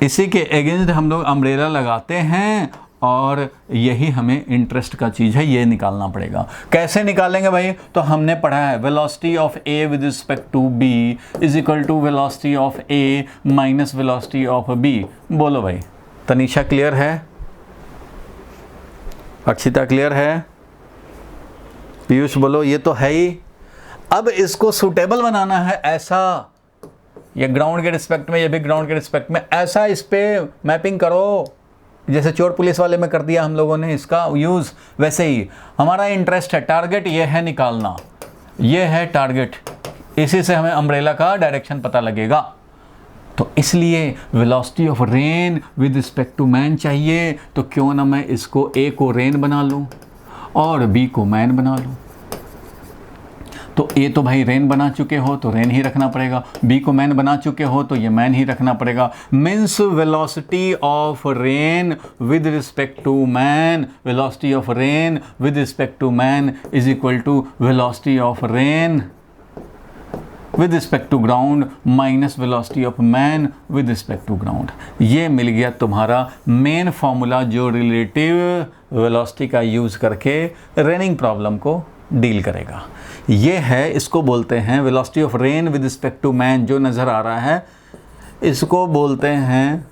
इसी के अगेंस्ट हम लोग अम्ब्रेला लगाते हैं, और यही हमें इंटरेस्ट का चीज़ है, ये निकालना पड़ेगा। कैसे निकालेंगे भाई, तो हमने पढ़ा है velocity of A with respect to B is equal to velocity of A minus velocity of B. बोलो भाई, तनीषा क्लियर है, अक्षिता क्लियर है, पीयूष बोलो ये तो है ही। अब इसको सूटेबल बनाना है, ऐसा ये ग्राउंड के रिस्पेक्ट में, ये भी ग्राउंड के रिस्पेक्ट में, ऐसा इस पे मैपिंग करो जैसे चोर पुलिस वाले में कर दिया हम लोगों ने इसका यूज़, वैसे ही हमारा इंटरेस्ट है, टारगेट ये है निकालना, ये है टारगेट, इसी से हमें अम्ब्रेला का डायरेक्शन पता लगेगा। तो इसलिए velocity of rain with respect to man चाहिए, तो क्यों ना मैं इसको ए को रेन बना लूँ और बी को मैन बना लूँ। तो ए तो भाई रेन बना चुके हो तो रेन ही रखना पड़ेगा, बी को मैन बना चुके हो तो ये मैन ही रखना पड़ेगा। Means velocity of rain with respect to man, velocity of rain with respect to man is equal to velocity of rain with respect to ground minus velocity of man with respect to ground. ये मिल गया तुम्हारा main formula जो relative velocity का use करके raining problem को deal करेगा। ये है, इसको बोलते हैं velocity of rain with respect to man, जो नज़र आ रहा है इसको बोलते हैं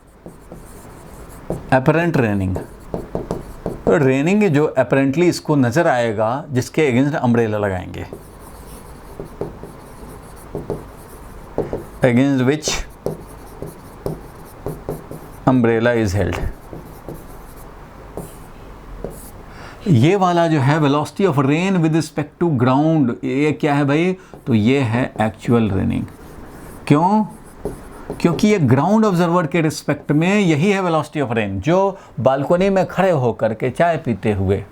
अपरेंट रेनिंग। तो रेनिंग जो अपरेंटली इसको नज़र आएगा जिसके अगेंस्ट अम्ब्रेला लगाएंगे, against which umbrella is held. ये वाला जो है velocity of rain with respect to ground, ये क्या है भाई? तो ये है एक्चुअल रेनिंग। क्यों? क्योंकि ये ग्राउंड ऑब्जर्वर के रिस्पेक्ट में यही है वेलोसिटी ऑफ रेन। जो बालकोनी में खड़े होकर के चाय पीते हुए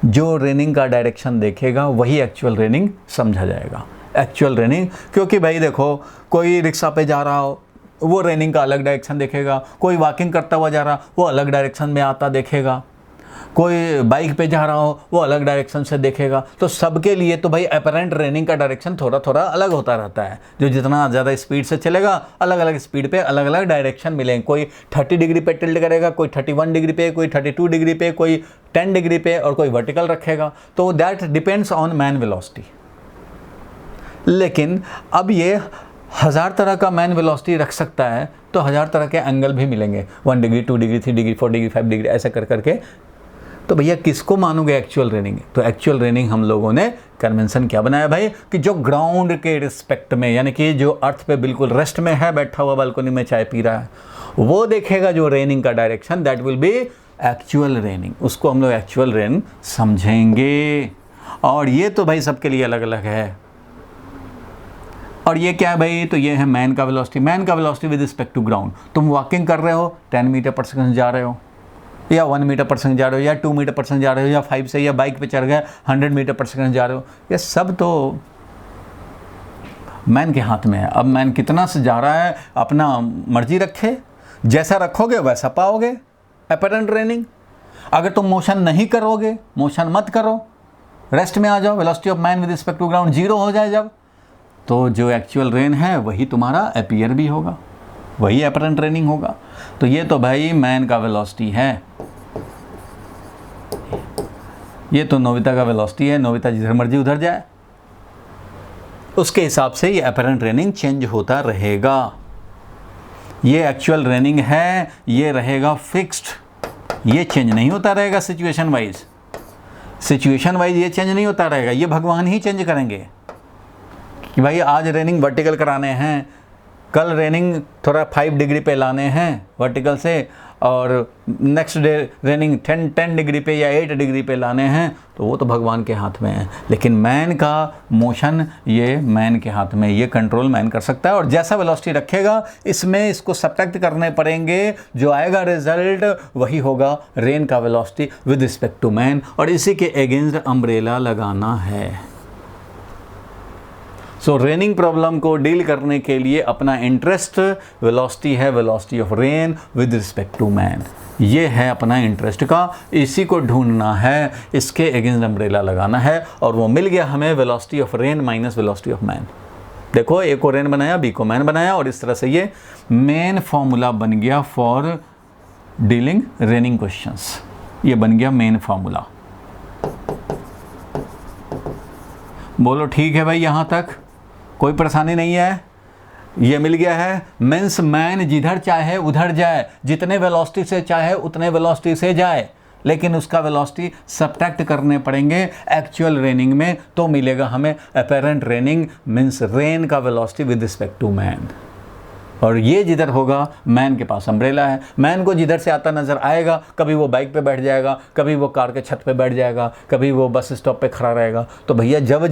जो रेनिंग का डायरेक्शन देखेगा वही एक्चुअल रेनिंग समझा जाएगा। एक्चुअल रेनिंग, क्योंकि भाई देखो, कोई रिक्शा पे जा रहा हो वो रेनिंग का अलग डायरेक्शन देखेगा, कोई वॉकिंग करता हुआ जा रहा वो अलग डायरेक्शन में आता देखेगा, कोई बाइक पे जा रहा हो वो अलग डायरेक्शन से देखेगा। तो सबके लिए तो भाई अपरेंट रेनिंग का डायरेक्शन थोड़ा थोड़ा अलग होता रहता है। जो जितना ज़्यादा स्पीड से चलेगा अलग अलग स्पीड पे अलग अलग डायरेक्शन मिलेंगे। कोई 30 डिग्री पे टिल्ट करेगा, कोई 31 डिग्री पे, कोई 32 डिग्री पे, कोई 10 डिग्री पे और कोई वर्टिकल रखेगा। तो that depends on man velocity. लेकिन अब ये 1000 तरह का मैन वेलोसिटी रख सकता है तो 1000 तरह के एंगल भी मिलेंगे, 1 degree, 2 degree, 3 degree, 4 degree, 5 degree, ऐसा कर करके। तो भैया किसको मानोगे एक्चुअल रेनिंग? तो एक्चुअल रेनिंग हम लोगों ने कन्वेंशन क्या बनाया भाई कि जो ग्राउंड के रिस्पेक्ट में, यानी कि जो अर्थ पे बिल्कुल रेस्ट में है, बैठा हुआ बालकनी में चाय पी रहा है, वो देखेगा जो रेनिंग का direction, that will be actual raining. उसको हम लोग एक्चुअल रेन समझेंगे। और ये तो भाई सबके लिए अलग अलग है। और ये क्या है भाई? तो ये है मैन का वेलोसिटी। मैन का velocity with respect to ground. तुम वॉकिंग कर रहे हो, 10 मीटर पर सेकंड जा रहे हो, या 1 मीटर पर सेकंड जा रहे हो, या 2 मीटर पर सेकंड जा रहे हो, या 5 से, या बाइक पे चढ़ गए 100 मीटर पर सेकंड जा रहे हो, ये सब तो मैन के हाथ में है। अब मैन कितना से जा रहा है अपना मर्जी रखे, जैसा रखोगे वैसा पाओगे अपरेंट रेनिंग। अगर तुम मोशन नहीं करोगे, मोशन मत करो, रेस्ट में आ जाओ, velocity of man with respect to ground 0 हो जाए जब, तो जो एक्चुअल रेन है वही तुम्हारा अपीयर भी होगा, वही अपरेंट रेनिंग होगा। तो ये तो भाई मैन का वेलोसिटी है, ये तो नोबिता का वेलोसिटी है। नोबिता जिधर मर्जी उधर जाए, उसके हिसाब से ये अपरेंट रेनिंग चेंज होता रहेगा। ये एक्चुअल रेनिंग है, ये रहेगा फिक्स्ड, ये चेंज नहीं होता रहेगा सिचुएशन वाइज। सिचुएशन वाइज ये चेंज नहीं होता रहेगा, ये भगवान ही चेंज करेंगे कि भाई आज रेनिंग वर्टिकल कराने हैं, कल रेनिंग थोड़ा 5 डिग्री पे लाने हैं वर्टिकल से, और नेक्स्ट डे रेनिंग 10 डिग्री पे या 8 डिग्री पे लाने हैं। तो वो तो भगवान के हाथ में है। लेकिन मैन का मोशन ये मैन के हाथ में, ये कंट्रोल मैन कर सकता है। और जैसा वेलोसिटी रखेगा इसमें इसको सब्ट्रैक्ट करने पड़ेंगे, जो आएगा रिजल्ट वही होगा रेन का velocity with respect to man. और इसी के अगेंस्ट अम्ब्रेला लगाना है। सो रेनिंग प्रॉब्लम को डील करने के लिए अपना इंटरेस्ट वेलोसिटी है, velocity of rain with respect to man, ये है अपना इंटरेस्ट का। इसी को ढूंढना है, इसके अगेंस्ट अम्ब्रेला लगाना है, और वो मिल गया हमें velocity of rain minus velocity of man. देखो, ए को रेन बनाया, बी को मैन बनाया, और इस तरह से ये मेन फॉर्मूला बन गया फॉर डीलिंग रेनिंग क्वेश्चंस। ये बन गया मेन फॉर्मूला। बोलो ठीक है भाई, यहाँ तक कोई परेशानी नहीं है? ये मिल गया है। मीन्स मैन जिधर चाहे उधर जाए, जितने वेलोसिटी से चाहे उतने वेलोसिटी से जाए, लेकिन उसका वेलोसिटी सब्ट्रैक्ट करने पड़ेंगे एक्चुअल रेनिंग में, तो मिलेगा हमें अपरेंट रेनिंग, मीन्स रेन का velocity with respect to man. और ये जिधर होगा मैन के पास अम्ब्रेला है। मैन को जिधर से आता नज़र आएगा, कभी वो बाइक पे बैठ जाएगा, कभी वो कार के छत पे बैठ जाएगा, कभी वो बस स्टॉप पे खड़ा रहेगा। तो भैया जब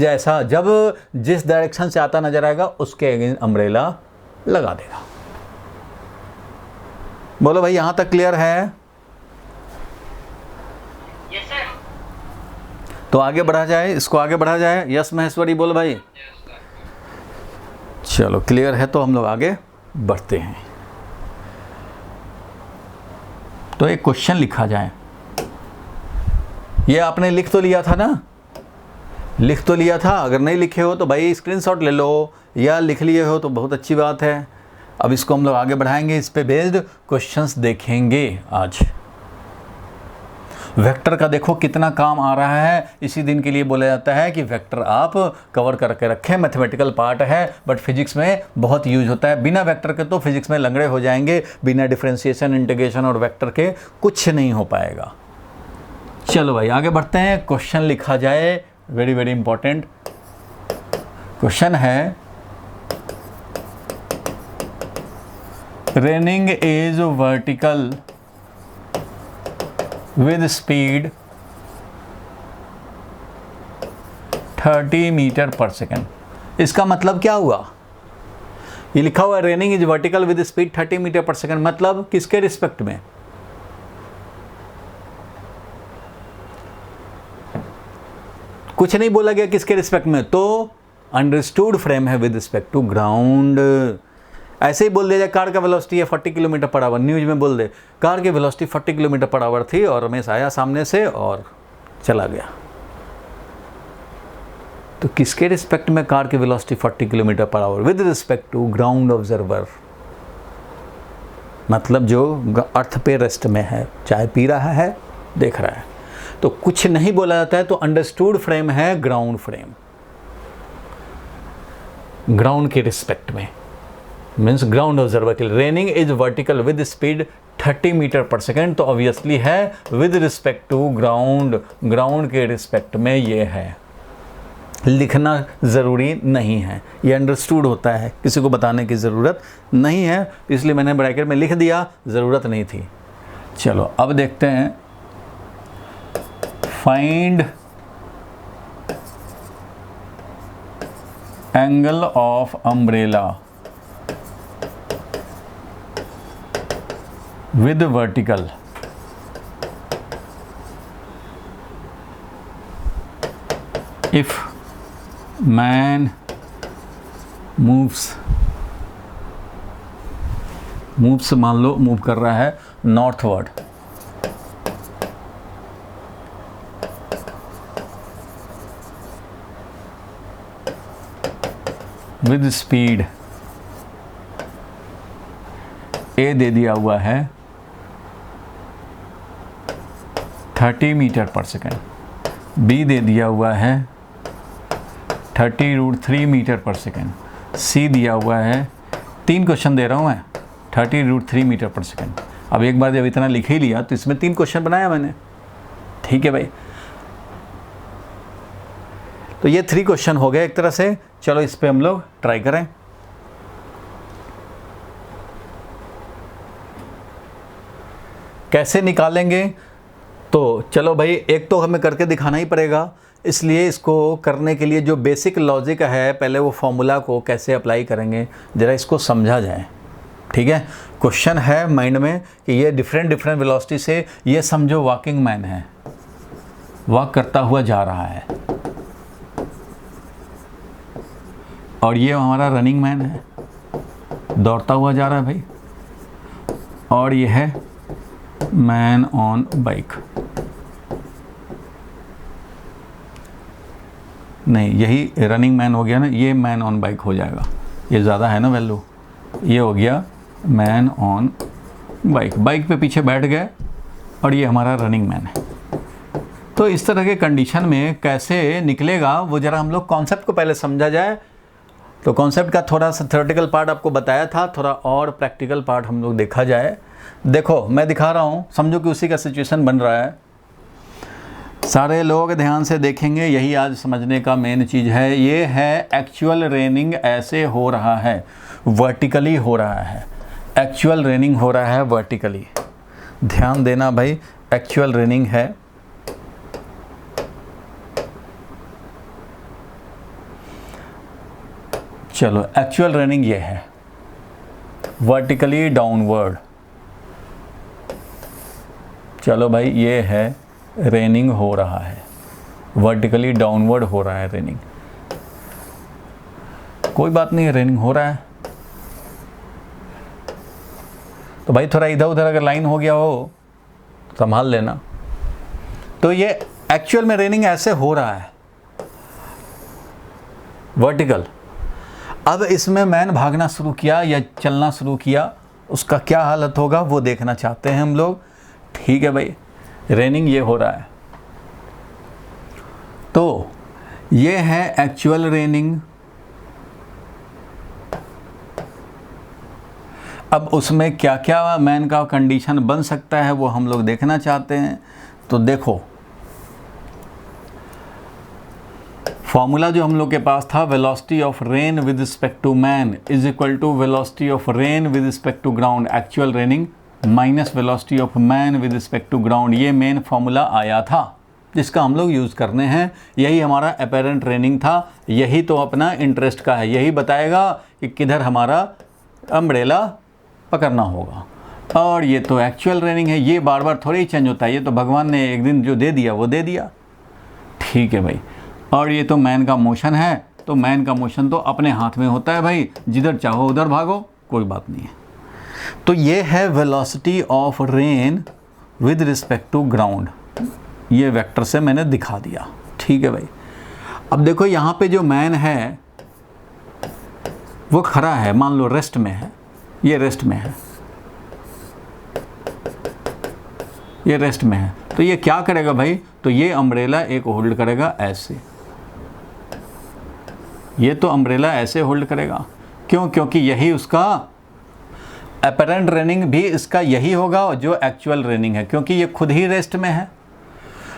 जिस डायरेक्शन से आता नज़र आएगा उसके अगेंस्ट अम्ब्रेला लगा देगा। बोलो भाई, यहाँ तक क्लियर है? Yes sir. तो आगे बढ़ा जाए, इसको आगे बढ़ा जाए। यस महेश्वरी, बोलो भाई। चलो क्लियर है, तो हम लोग आगे बढ़ते हैं। तो एक क्वेश्चन लिखा जाए। ये आपने लिख तो लिया था ना? लिख तो लिया था। अगर नहीं लिखे हो तो भाई स्क्रीनशॉट ले लो, या लिख लिए हो तो बहुत अच्छी बात है। अब इसको हम लोग आगे बढ़ाएंगे, इस पे बेस्ड क्वेश्चंस देखेंगे आज। वेक्टर का देखो कितना काम आ रहा है। इसी दिन के लिए बोला जाता है कि वेक्टर आप कवर करके रखें। मैथमेटिकल पार्ट है, बट फिजिक्स में बहुत यूज होता है। बिना वेक्टर के तो फिजिक्स में लंगड़े हो जाएंगे। बिना डिफरेंशिएशन, इंटीग्रेशन और वेक्टर के कुछ नहीं हो पाएगा। चलो भाई आगे बढ़ते हैं। क्वेश्चन लिखा जाए, वेरी वेरी इंपॉर्टेंट क्वेश्चन है। Raining is vertical with speed 30 metre per second. इसका मतलब क्या हुआ, ये लिखा हुआ है raining is vertical with speed 30 metre per second, मतलब किसके रिस्पेक्ट में, कुछ नहीं बोला गया किसके रिस्पेक्ट में, तो अंडरस्टूड फ्रेम है विद रिस्पेक्ट टू ग्राउंड। ऐसे ही बोल दिया जाए कार का वेलोसिटी है 40 किलोमीटर पर आवर, न्यूज में बोल दे कार की वेलोसिटी 40 किलोमीटर पर आवर थी और रमेश आया सामने से और चला गया, तो किसके रिस्पेक्ट में कार की velocity 40 kilometre per hour, with respect to ground observer, मतलब जो अर्थ पे रेस्ट में है, चाय पी रहा है, देख रहा है। तो कुछ नहीं बोला जाता है तो अंडरस्टूड फ्रेम है ग्राउंड फ्रेम, ग्राउंड के रिस्पेक्ट में, means ground observer. Raining is vertical with speed 30 metre per second, तो ऑब्वियसली है with respect to ground, ground के रिस्पेक्ट में ये है, लिखना ज़रूरी नहीं है, ये अंडरस्टूड होता है, किसी को बताने की ज़रूरत नहीं है, इसलिए मैंने ब्रैकेट में लिख दिया, ज़रूरत नहीं थी। चलो अब देखते हैं, find angle of umbrella with vertical if man moves मान लो मूव कर रहा है नॉर्थवर्ड, विद स्पीड ए दे दिया हुआ है 30 मीटर पर सेकेंड, बी दे दिया हुआ है 30√3 मीटर पर सेकेंड, सी दिया हुआ है, 3 क्वेश्चन दे रहा हूँ मैं, 30√3 मीटर पर सेकेंड। अब एक बार जब इतना लिख ही लिया तो इसमें 3 क्वेश्चन बनाया मैंने, ठीक है भाई। तो ये 3 क्वेश्चन हो गए एक तरह से, चलो इस पे हम लोग ट्राई करें। कैसे निकालेंगे, तो चलो भाई एक तो हमें करके दिखाना ही पड़ेगा, इसलिए इसको करने के लिए जो बेसिक लॉजिक है, पहले वो फॉर्मूला को कैसे अप्लाई करेंगे ज़रा इसको समझा जाए, ठीक है। क्वेश्चन है माइंड में कि ये डिफरेंट वेलोसिटी से, ये समझो वॉकिंग मैन है, वॉक करता हुआ जा रहा है, और ये हमारा रनिंग मैन है, दौड़ता हुआ जा रहा है भाई, और ये है मैन ऑन बाइक, नहीं यही रनिंग मैन हो गया ना, ये मैन ऑन बाइक हो जाएगा, ये ज़्यादा है ना वैल्यू, ये हो गया मैन ऑन बाइक, बाइक पे पीछे बैठ गए और ये हमारा रनिंग मैन है। तो इस तरह के कंडीशन में कैसे निकलेगा वो ज़रा हम लोग कॉन्सेप्ट को पहले समझा जाए। तो कॉन्सेप्ट का थोड़ा सा थ्योरेटिकल पार्ट आपको बताया था, थोड़ा और प्रैक्टिकल पार्ट हम लोग देखा जाए। देखो मैं दिखा रहा हूँ, समझो कि उसी का सिचुएशन बन रहा है, सारे लोग ध्यान से देखेंगे, यही आज समझने का मेन चीज़ है। ये है एक्चुअल रेनिंग ऐसे हो रहा है, वर्टिकली हो रहा है, एक्चुअल रेनिंग हो रहा है वर्टिकली, ध्यान देना भाई, एक्चुअल रेनिंग है। चलो एक्चुअल रेनिंग ये है वर्टिकली डाउनवर्ड, चलो भाई ये है रेनिंग हो रहा है, वर्टिकली डाउनवर्ड हो रहा है रेनिंग, कोई बात नहीं है, रेनिंग हो रहा है। तो भाई थोड़ा इधर उधर अगर लाइन हो गया हो संभाल लेना। तो ये एक्चुअल में रेनिंग ऐसे हो रहा है वर्टिकल। अब इसमें मैन भागना शुरू किया या चलना शुरू किया, उसका क्या हालत होगा वो देखना चाहते हैं हम लोग, ठीक है भाई। रेनिंग ये हो रहा है, तो ये है एक्चुअल रेनिंग। अब उसमें क्या क्या मैन का कंडीशन बन सकता है वो हम लोग देखना चाहते हैं। तो देखो फॉर्मूला जो हम लोग के पास था, velocity of rain with respect to man is equal to velocity of rain with respect to ground actual raining minus velocity of man with respect to ground, ये मेन फॉर्मूला आया था। जिसका हम लोग यूज़ करने हैं। यही हमारा अपेरेंट रेनिंग था, यही तो अपना इंटरेस्ट का है, यही बताएगा कि किधर हमारा अम्ब्रेला पकड़ना होगा। और ये तो एक्चुअल रेनिंग है, ये बार बार थोड़ा ही चेंज होता है, ये तो भगवान ने एक दिन जो दे दिया वो दे दिया, ठीक है भाई। और ये तो मैन का मोशन है, तो मैन का मोशन तो अपने हाथ में होता है भाई, जिधर चाहो उधर भागो, कोई बात नहीं है। तो ये है velocity of rain with respect to ground, ये वेक्टर से मैंने दिखा दिया, ठीक है भाई। अब देखो यहाँ पे जो मैन है वो खड़ा है, मान लो रेस्ट में है, ये रेस्ट में है, ये रेस्ट में है, तो ये क्या करेगा भाई, तो ये अम्ब्रेला एक होल्ड करेगा ऐसे, ये तो अम्ब्रेला ऐसे होल्ड करेगा, क्यों, क्योंकि यही उसका अपरेंट रेनिंग भी इसका यही होगा जो एक्चुअल रेनिंग है, क्योंकि ये खुद ही रेस्ट में है।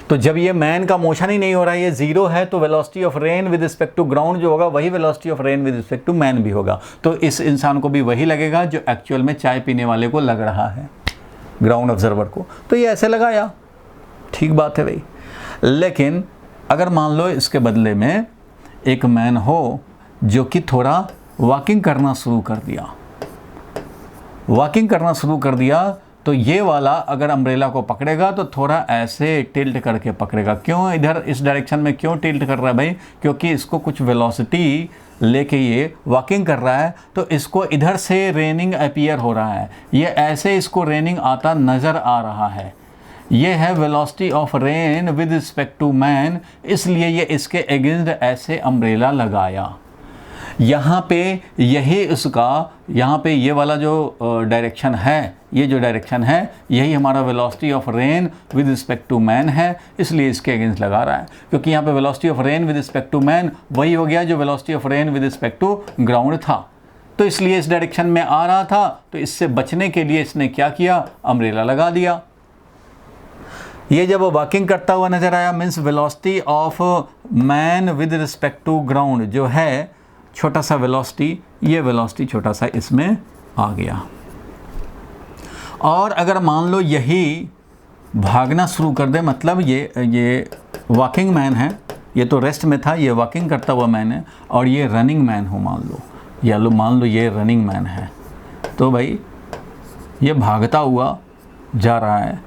तो जब ये मैन का मोशन ही नहीं हो रहा है, ये जीरो है, तो velocity of rain with respect to ground जो होगा वही velocity of rain with respect to man भी होगा। तो इस इंसान को भी वही लगेगा जो एक्चुअल में चाय पीने वाले को लग रहा है, ग्राउंड ऑब्जर्वर को। तो ये ऐसे लगाया, ठीक बात है भाई। लेकिन अगर मान लो इसके बदले में एक मैन हो जो कि थोड़ा वॉकिंग करना शुरू कर दिया, वॉकिंग करना शुरू कर दिया, तो ये वाला अगर अम्ब्रेला को पकड़ेगा तो थोड़ा ऐसे टिल्ट करके पकड़ेगा। क्यों इधर इस डायरेक्शन में क्यों टिल्ट कर रहा है भाई, क्योंकि इसको कुछ वेलोसिटी लेके ये वॉकिंग कर रहा है, तो इसको इधर से रेनिंग अपीयर हो रहा है, ये ऐसे इसको रेनिंग आता नज़र आ रहा है। ये है velocity of rain with respect to man, इसलिए ये इसके अगेंस्ट ऐसे अम्ब्रेला लगाया। यहाँ पे यही इसका, यहाँ पे ये वाला जो डायरेक्शन है, ये जो डायरेक्शन है यही हमारा velocity of rain with respect to man है, इसलिए इसके अगेंस्ट लगा रहा है, क्योंकि यहाँ पे velocity of rain with respect to man वही हो गया जो velocity of rain with respect to ground था। तो इसलिए इस डायरेक्शन में आ रहा था, तो इससे बचने के लिए इसने क्या किया, अम्ब्रेला लगा दिया। ये जब वो वॉकिंग करता हुआ नजर आया, means velocity of man with respect to ground जो है छोटा सा वेलोसिटी, ये वेलोसिटी छोटा सा इसमें आ गया। और अगर मान लो यही भागना शुरू कर दे, मतलब ये वॉकिंग मैन है, ये तो रेस्ट में था, ये वॉकिंग करता हुआ मैन है, और ये रनिंग मैन हो मान लो, या लो मान लो ये रनिंग मैन है, तो भाई ये भागता हुआ जा रहा है,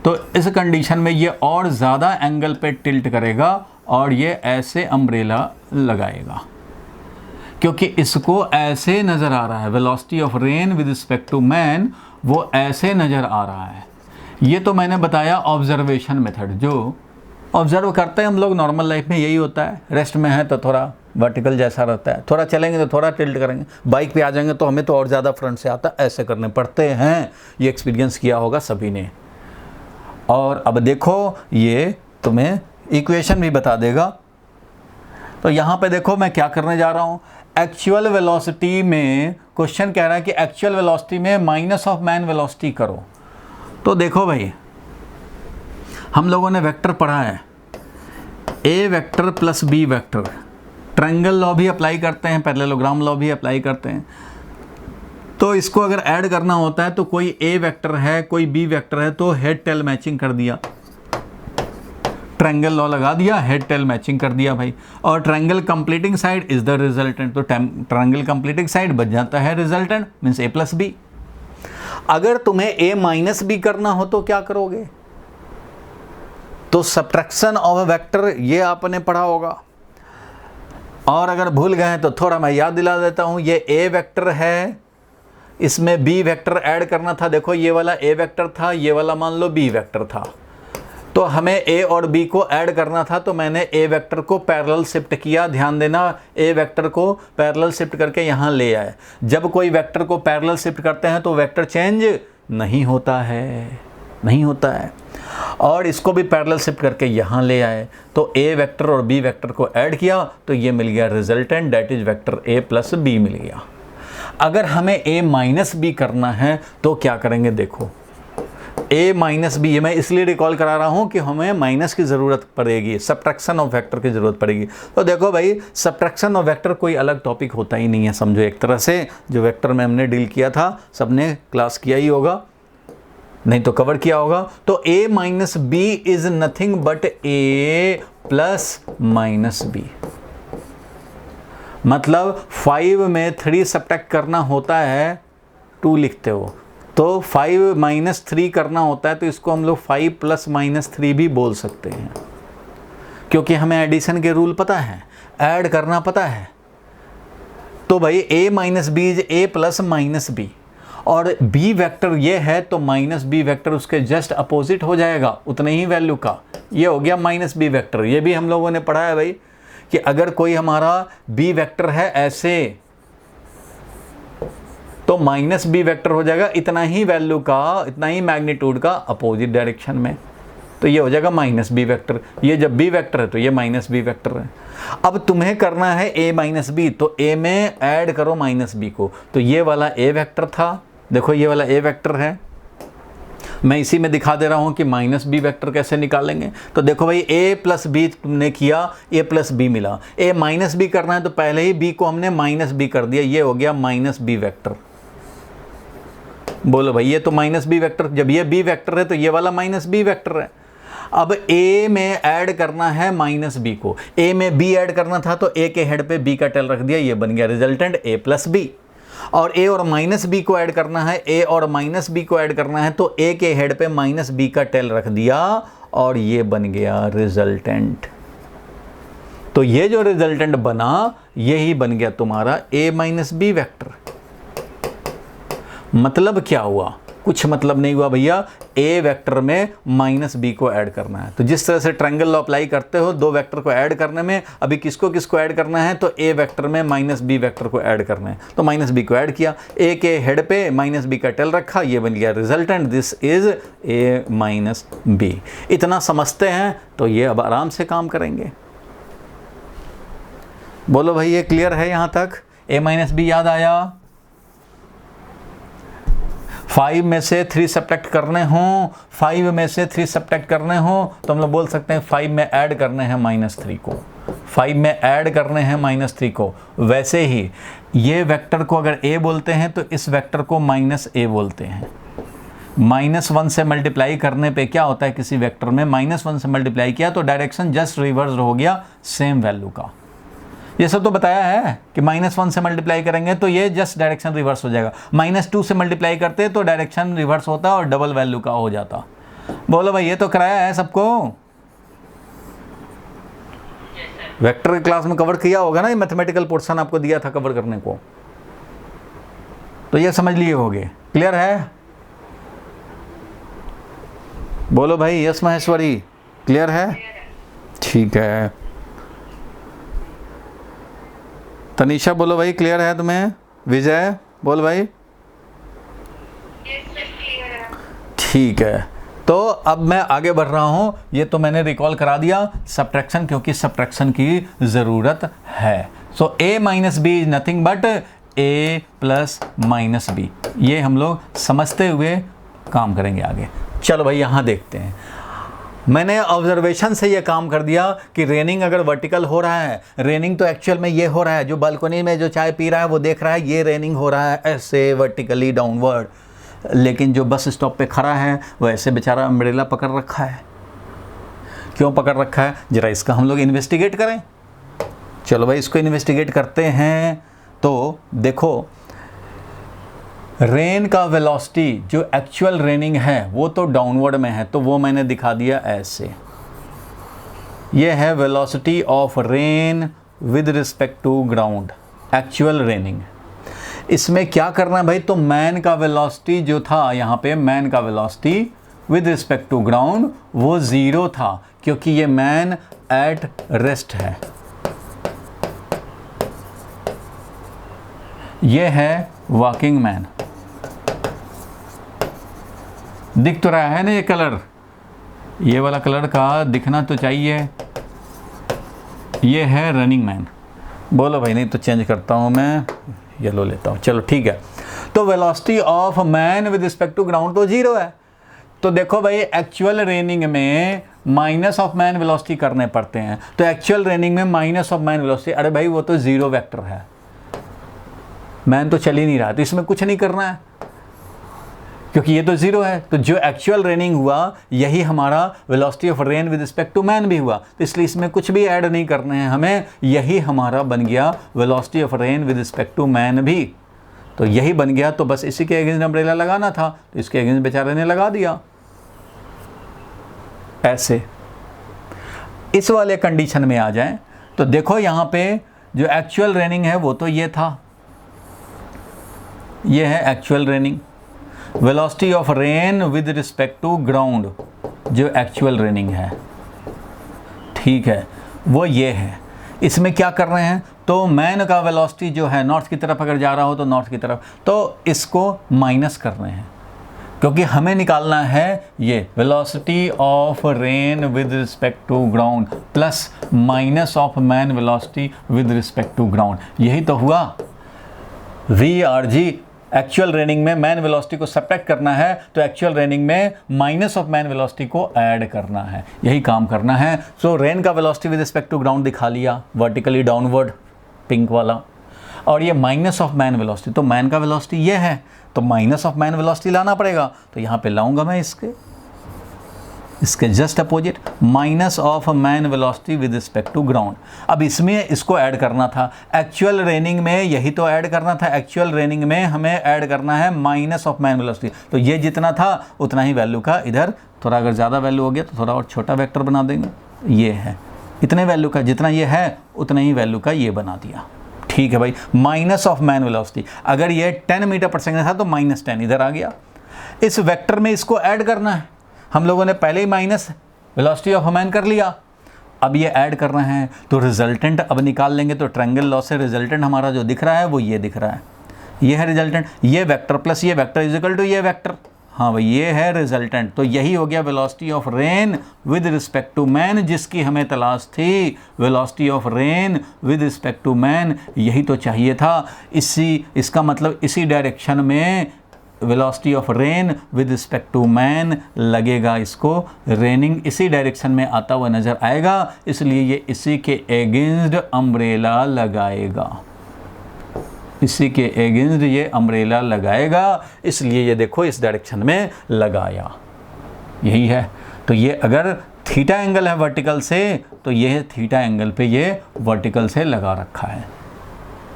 तो इस कंडीशन में ये और ज़्यादा एंगल पे टिल्ट करेगा और ये ऐसे अम्ब्रेला लगाएगा, क्योंकि इसको ऐसे नज़र आ रहा है, velocity of rain with respect to man वो ऐसे नज़र आ रहा है। ये तो मैंने बताया ऑब्जर्वेशन मेथड, जो ऑब्जर्व करते हैं हम लोग नॉर्मल लाइफ में यही होता है, रेस्ट में है तो थोड़ा वर्टिकल जैसा रहता है, थोड़ा चलेंगे तो थोड़ा टिल्ट करेंगे, बाइक पे आ जाएंगे तो हमें तो और ज़्यादा फ्रंट से आता है, ऐसे करने पड़ते हैं, ये एक्सपीरियंस किया होगा सभी ने। और अब देखो ये तुम्हें इक्वेशन भी बता देगा। तो यहाँ पे देखो मैं क्या करने जा रहा हूँ, एक्चुअल वेलोसिटी में क्वेश्चन कह रहा है कि एक्चुअल वेलोसिटी में माइनस ऑफ मैन वेलोसिटी करो। तो देखो भाई हम लोगों ने वेक्टर पढ़ा है, A vector plus B vector, triangle law भी अप्लाई करते हैं, पैरेललोग्राम लॉ भी अप्लाई करते हैं। तो इसको अगर ऐड करना होता है तो कोई ए वेक्टर है कोई बी वेक्टर है, तो हेड टेल मैचिंग कर दिया, ट्रायंगल लॉ लगा दिया, हेड टेल मैचिंग कर दिया भाई, और triangle completing side is the resultant, तो ट्रायंगल कंप्लीटिंग साइड बच जाता है रिजल्टेंट, मीन्स ए प्लस बी। अगर तुम्हें ए माइनस बी करना हो तो क्या करोगे, तो सब्ट्रैक्शन ऑफ वेक्टर, ये आपने पढ़ा होगा, और अगर भूल गए तो थोड़ा मैं याद दिला देता हूं, ये ए वेक्टर है, इसमें बी वेक्टर ऐड करना था, देखो ये वाला ए वेक्टर था, ये वाला मान लो बी वेक्टर था, तो हमें ए और बी को ऐड करना था, तो मैंने ए वेक्टर को पैरेलल शिफ्ट किया, ध्यान देना ए वेक्टर को पैरेलल शिफ्ट करके यहाँ ले आए। जब कोई वेक्टर को पैरेलल शिफ्ट करते हैं तो वेक्टर चेंज नहीं होता है, नहीं होता है, और इसको भी पैरेलल शिफ्ट करके यहाँ ले आए, तो ए वेक्टर और बी वेक्टर को ऐड किया तो ये मिल गया resultant, that is vector A plus B मिल गया। अगर हमें ए माइनस बी करना है तो क्या करेंगे, देखो ए माइनस बी, ये मैं इसलिए रिकॉल करा रहा हूँ कि हमें माइनस की ज़रूरत पड़ेगी, सब्ट्रैक्शन ऑफ वेक्टर की ज़रूरत पड़ेगी। तो देखो भाई सब्ट्रैक्शन ऑफ वेक्टर कोई अलग टॉपिक होता ही नहीं है, समझो एक तरह से जो वेक्टर में हमने डील किया था सबने क्लास किया ही होगा। नहीं तो कवर किया होगा। तो a minus B is nothing but a plus minus B. मतलब 5 में 3 सब्ट्रैक्ट करना होता है, 2 लिखते हो, तो 5 माइनस 3 करना होता है, तो इसको हम लोग 5 प्लस माइनस 3 भी बोल सकते हैं, क्योंकि हमें एडिशन के रूल पता है, ऐड करना पता है। तो भाई a minus B is a plus minus B, और b वेक्टर ये है तो माइनस b वेक्टर उसके जस्ट अपोजिट हो जाएगा उतने ही वैल्यू का। ये हो गया माइनस b वेक्टर। ये भी हम लोगों ने पढ़ा है भाई कि अगर कोई हमारा b वेक्टर है ऐसे, तो माइनस b वेक्टर हो जाएगा इतना ही वैल्यू का, इतना ही मैग्नीट्यूड का अपोजिट डायरेक्शन में, तो ये हो जाएगा माइनस बी वेक्टर। ये जब बी वेक्टर है तो ये माइनस बी वेक्टर है। अब तुम्हें करना है a माइनस बी, तो a में ऐड करो माइनस बी को, तो ये वाला a वेक्टर था, देखो ये वाला a वेक्टर है। मैं इसी में दिखा दे रहा हूं कि माइनस बी वेक्टर कैसे निकालेंगे। तो देखो भाई a प्लस बी तुमने किया, a प्लस बी मिला, a माइनस बी करना है तो पहले ही b को हमने माइनस बी कर दिया, ये हो गया माइनस बी वेक्टर। बोलो भाई ये तो माइनस बी वेक्टर, जब ये b वेक्टर है तो ये वाला माइनस बी वेक्टर है। अब a में ऐड करना है माइनस बी को, a में b ऐड करना था तो a के हेड पे b का टेल रख दिया, ये बन गया रिजल्टेंट a प्लस बी। और a और माइनस बी को ऐड करना है, a और माइनस बी को ऐड करना है तो a के हेड पे माइनस बी का टेल रख दिया और ये बन गया रिजल्टेंट। तो ये जो रिजल्टेंट बना यही बन गया तुम्हारा a माइनस बी वेक्टर। मतलब क्या हुआ? कुछ मतलब नहीं हुआ भैया, a वेक्टर में माइनस बी को ऐड करना है। तो जिस तरह से ट्रायंगल लॉ अप्लाई करते हो दो वेक्टर को ऐड करने में, अभी किसको किसको ऐड करना है, तो a वेक्टर में माइनस बी वेक्टर को ऐड करना है, तो माइनस बी को ऐड किया, a के हेड पे माइनस बी का टेल रखा, ये बन गया resultant, this is a minus B. इतना समझते हैं तो ये अब आराम से काम करेंगे। बोलो भाई ये क्लियर है यहाँ तक? a माइनस बी याद आया? 5 में से 3 सब्ट्रैक्ट करने हों, 5 में से 3 सब्ट्रैक्ट करने हों तो हम लोग बोल सकते हैं 5 में ऐड करने हैं माइनस 3 को, 5 में ऐड करने हैं माइनस 3 को। वैसे ही ये वेक्टर को अगर a बोलते हैं तो इस वेक्टर को माइनस a बोलते हैं। -1 से मल्टीप्लाई करने पे क्या होता है, किसी वेक्टर में -1 से मल्टीप्लाई किया तो डायरेक्शन जस्ट रिवर्स हो गया सेम वैल्यू का। ये सब तो बताया है कि -1 से मल्टीप्लाई करेंगे तो ये जस्ट डायरेक्शन रिवर्स हो जाएगा, -2 से मल्टीप्लाई करते तो डायरेक्शन रिवर्स होता और डबल वैल्यू का हो जाता। बोलो भाई ये तो कराया है सबको, वेक्टर क्लास में कवर किया होगा ना, ये मैथमेटिकल पोर्शन आपको दिया था कवर करने को, तो ये समझ लिए होगे। क्लियर है? बोलो भाई यस महेश्वरी, क्लियर है? ठीक है। तनीषा बोलो भाई क्लियर है तुम्हें? विजय बोल भाई। ठीक है, तो अब मैं आगे बढ़ रहा हूं। ये तो मैंने रिकॉल करा दिया सब्ट्रैक्शन, क्योंकि सब्ट्रैक्शन की ज़रूरत है। So a minus B is nothing but a plus minus B, ये हम लोग समझते हुए काम करेंगे आगे। चलो भाई यहाँ देखते हैं। मैंने ऑब्जर्वेशन से ये काम कर दिया कि रेनिंग अगर वर्टिकल हो रहा है, रेनिंग तो एक्चुअल में ये हो रहा है, जो बालकनी में जो चाय पी रहा है वो देख रहा है ये रेनिंग हो रहा है ऐसे वर्टिकली डाउनवर्ड, लेकिन जो बस स्टॉप पे खड़ा है वो ऐसे बेचारा अम्ब्रेला पकड़ रखा है। क्यों पकड़ रखा है, ज़रा इसका हम लोग इन्वेस्टिगेट करें। चलो भाई इसको इन्वेस्टिगेट करते हैं। तो देखो रेन का वेलोसिटी जो एक्चुअल रेनिंग है वो तो डाउनवर्ड में है, तो वो मैंने दिखा दिया ऐसे। ये है velocity of rain with respect to ground, actual raining. इसमें क्या करना है भाई, तो मैन का वेलोसिटी जो था यहाँ पे, मैन का velocity with respect to ground वो 0 था, क्योंकि ये मैन एट रेस्ट है। ये है वॉकिंग मैन, दिख तो रहा है ना ये कलर, ये वाला कलर का दिखना तो चाहिए। ये है रनिंग मैन। बोलो भाई, नहीं तो चेंज करता हूँ मैं, येलो लेता हूँ। चलो ठीक है, तो velocity of man with respect to ground तो 0 है। तो देखो भाई एक्चुअल रेनिंग में माइनस ऑफ मैन वेलोसिटी करने पड़ते हैं, तो एक्चुअल रेनिंग में माइनस ऑफ मैन वेलोसिटी, अरे भाई वो तो 0 वेक्टर है, मैन तो चल ही नहीं रहा, तो इसमें कुछ नहीं करना है, क्योंकि ये तो ज़ीरो है, तो जो एक्चुअल रेनिंग हुआ यही हमारा velocity of rain with respect to man भी हुआ, तो इसलिए इसमें कुछ भी ऐड नहीं करने हैं हमें, यही हमारा बन गया velocity of rain with respect to man भी। तो यही बन गया, तो बस इसी के अगेंस्ट अम्ब्रेला लगाना था, तो इसके अगेंस्ट बेचारे ने लगा दिया ऐसे। इस वाले कंडीशन में आ जाएं तो देखो यहाँ पे जो एक्चुअल रेनिंग है वो तो ये था, ये है actual raining, velocity of rain with respect to ground जो एक्चुअल रेनिंग है, ठीक है, वो ये है। इसमें क्या कर रहे हैं, तो मैन का वेलोसिटी जो है नॉर्थ की तरफ अगर जा रहा हो तो नॉर्थ की तरफ, तो इसको माइनस कर रहे हैं, क्योंकि हमें निकालना है ये velocity of rain with respect to ground plus minus of man velocity with respect to ground, यही तो हुआ। VRG एक्चुअल रेनिंग में मैन वेलोसिटी को सब्ट्रैक्ट करना है, तो एक्चुअल रेनिंग में माइनस ऑफ मैन वेलोसिटी को ऐड करना है, यही काम करना है। सो रेन का velocity with respect to ground दिखा लिया वर्टिकली डाउनवर्ड पिंक वाला, और ये माइनस ऑफ मैन वेलोसिटी, तो मैन का वेलोसिटी ये है, तो माइनस ऑफ मैन वेलोसिटी लाना पड़ेगा, तो यहाँ पे लाऊंगा मैं इसके just opposite, minus of man velocity with respect to ground. अब इसमें इसको ऐड करना था, एक्चुअल रेनिंग में यही तो ऐड करना था, एक्चुअल रेनिंग में हमें ऐड करना है माइनस ऑफ मैन वेलोसिटी, तो ये जितना था उतना ही वैल्यू का, इधर थोड़ा अगर ज़्यादा वैल्यू हो गया तो थोड़ा और छोटा वेक्टर बना देंगे, ये है इतने वैल्यू का, जितना ये है उतना ही वैल्यू का ये बना दिया, ठीक है भाई। माइनस ऑफ मैन वेलोसिटी, अगर ये 10 मीटर पर सेकेंड था तो -10 इधर आ गया। इस वेक्टर में इसको ऐड करना है, हम लोगों ने पहले ही माइनस वेलोसिटी ऑफ मैन कर लिया, अब ये ऐड कर रहे हैं, तो रिजल्टेंट अब निकाल लेंगे, तो ट्रायंगल लॉ से रिजल्टेंट हमारा जो दिख रहा है वो ये दिख रहा है, ये है रिजल्टेंट, ये वेक्टर प्लस ये वेक्टर इज इक्वल टू ये वेक्टर, हाँ भाई ये है रिजल्टेंट। तो यही हो गया velocity of rain with respect to man, जिसकी हमें तलाश थी, velocity of rain with respect to man, यही तो चाहिए था। इसका मतलब इसी डायरेक्शन में velocity of rain with respect to man लगेगा, इसको रेनिंग इसी डायरेक्शन में आता हुआ नज़र आएगा, इसलिए ये इसी के एगेंस्ट अम्ब्रेला लगाएगा, इसी के एगेंस्ट ये अम्ब्रेला लगाएगा, इसलिए ये देखो इस डायरेक्शन में लगाया, यही है। तो ये अगर थीटा एंगल है वर्टिकल से, तो ये थीटा एंगल पे ये वर्टिकल से लगा रखा है,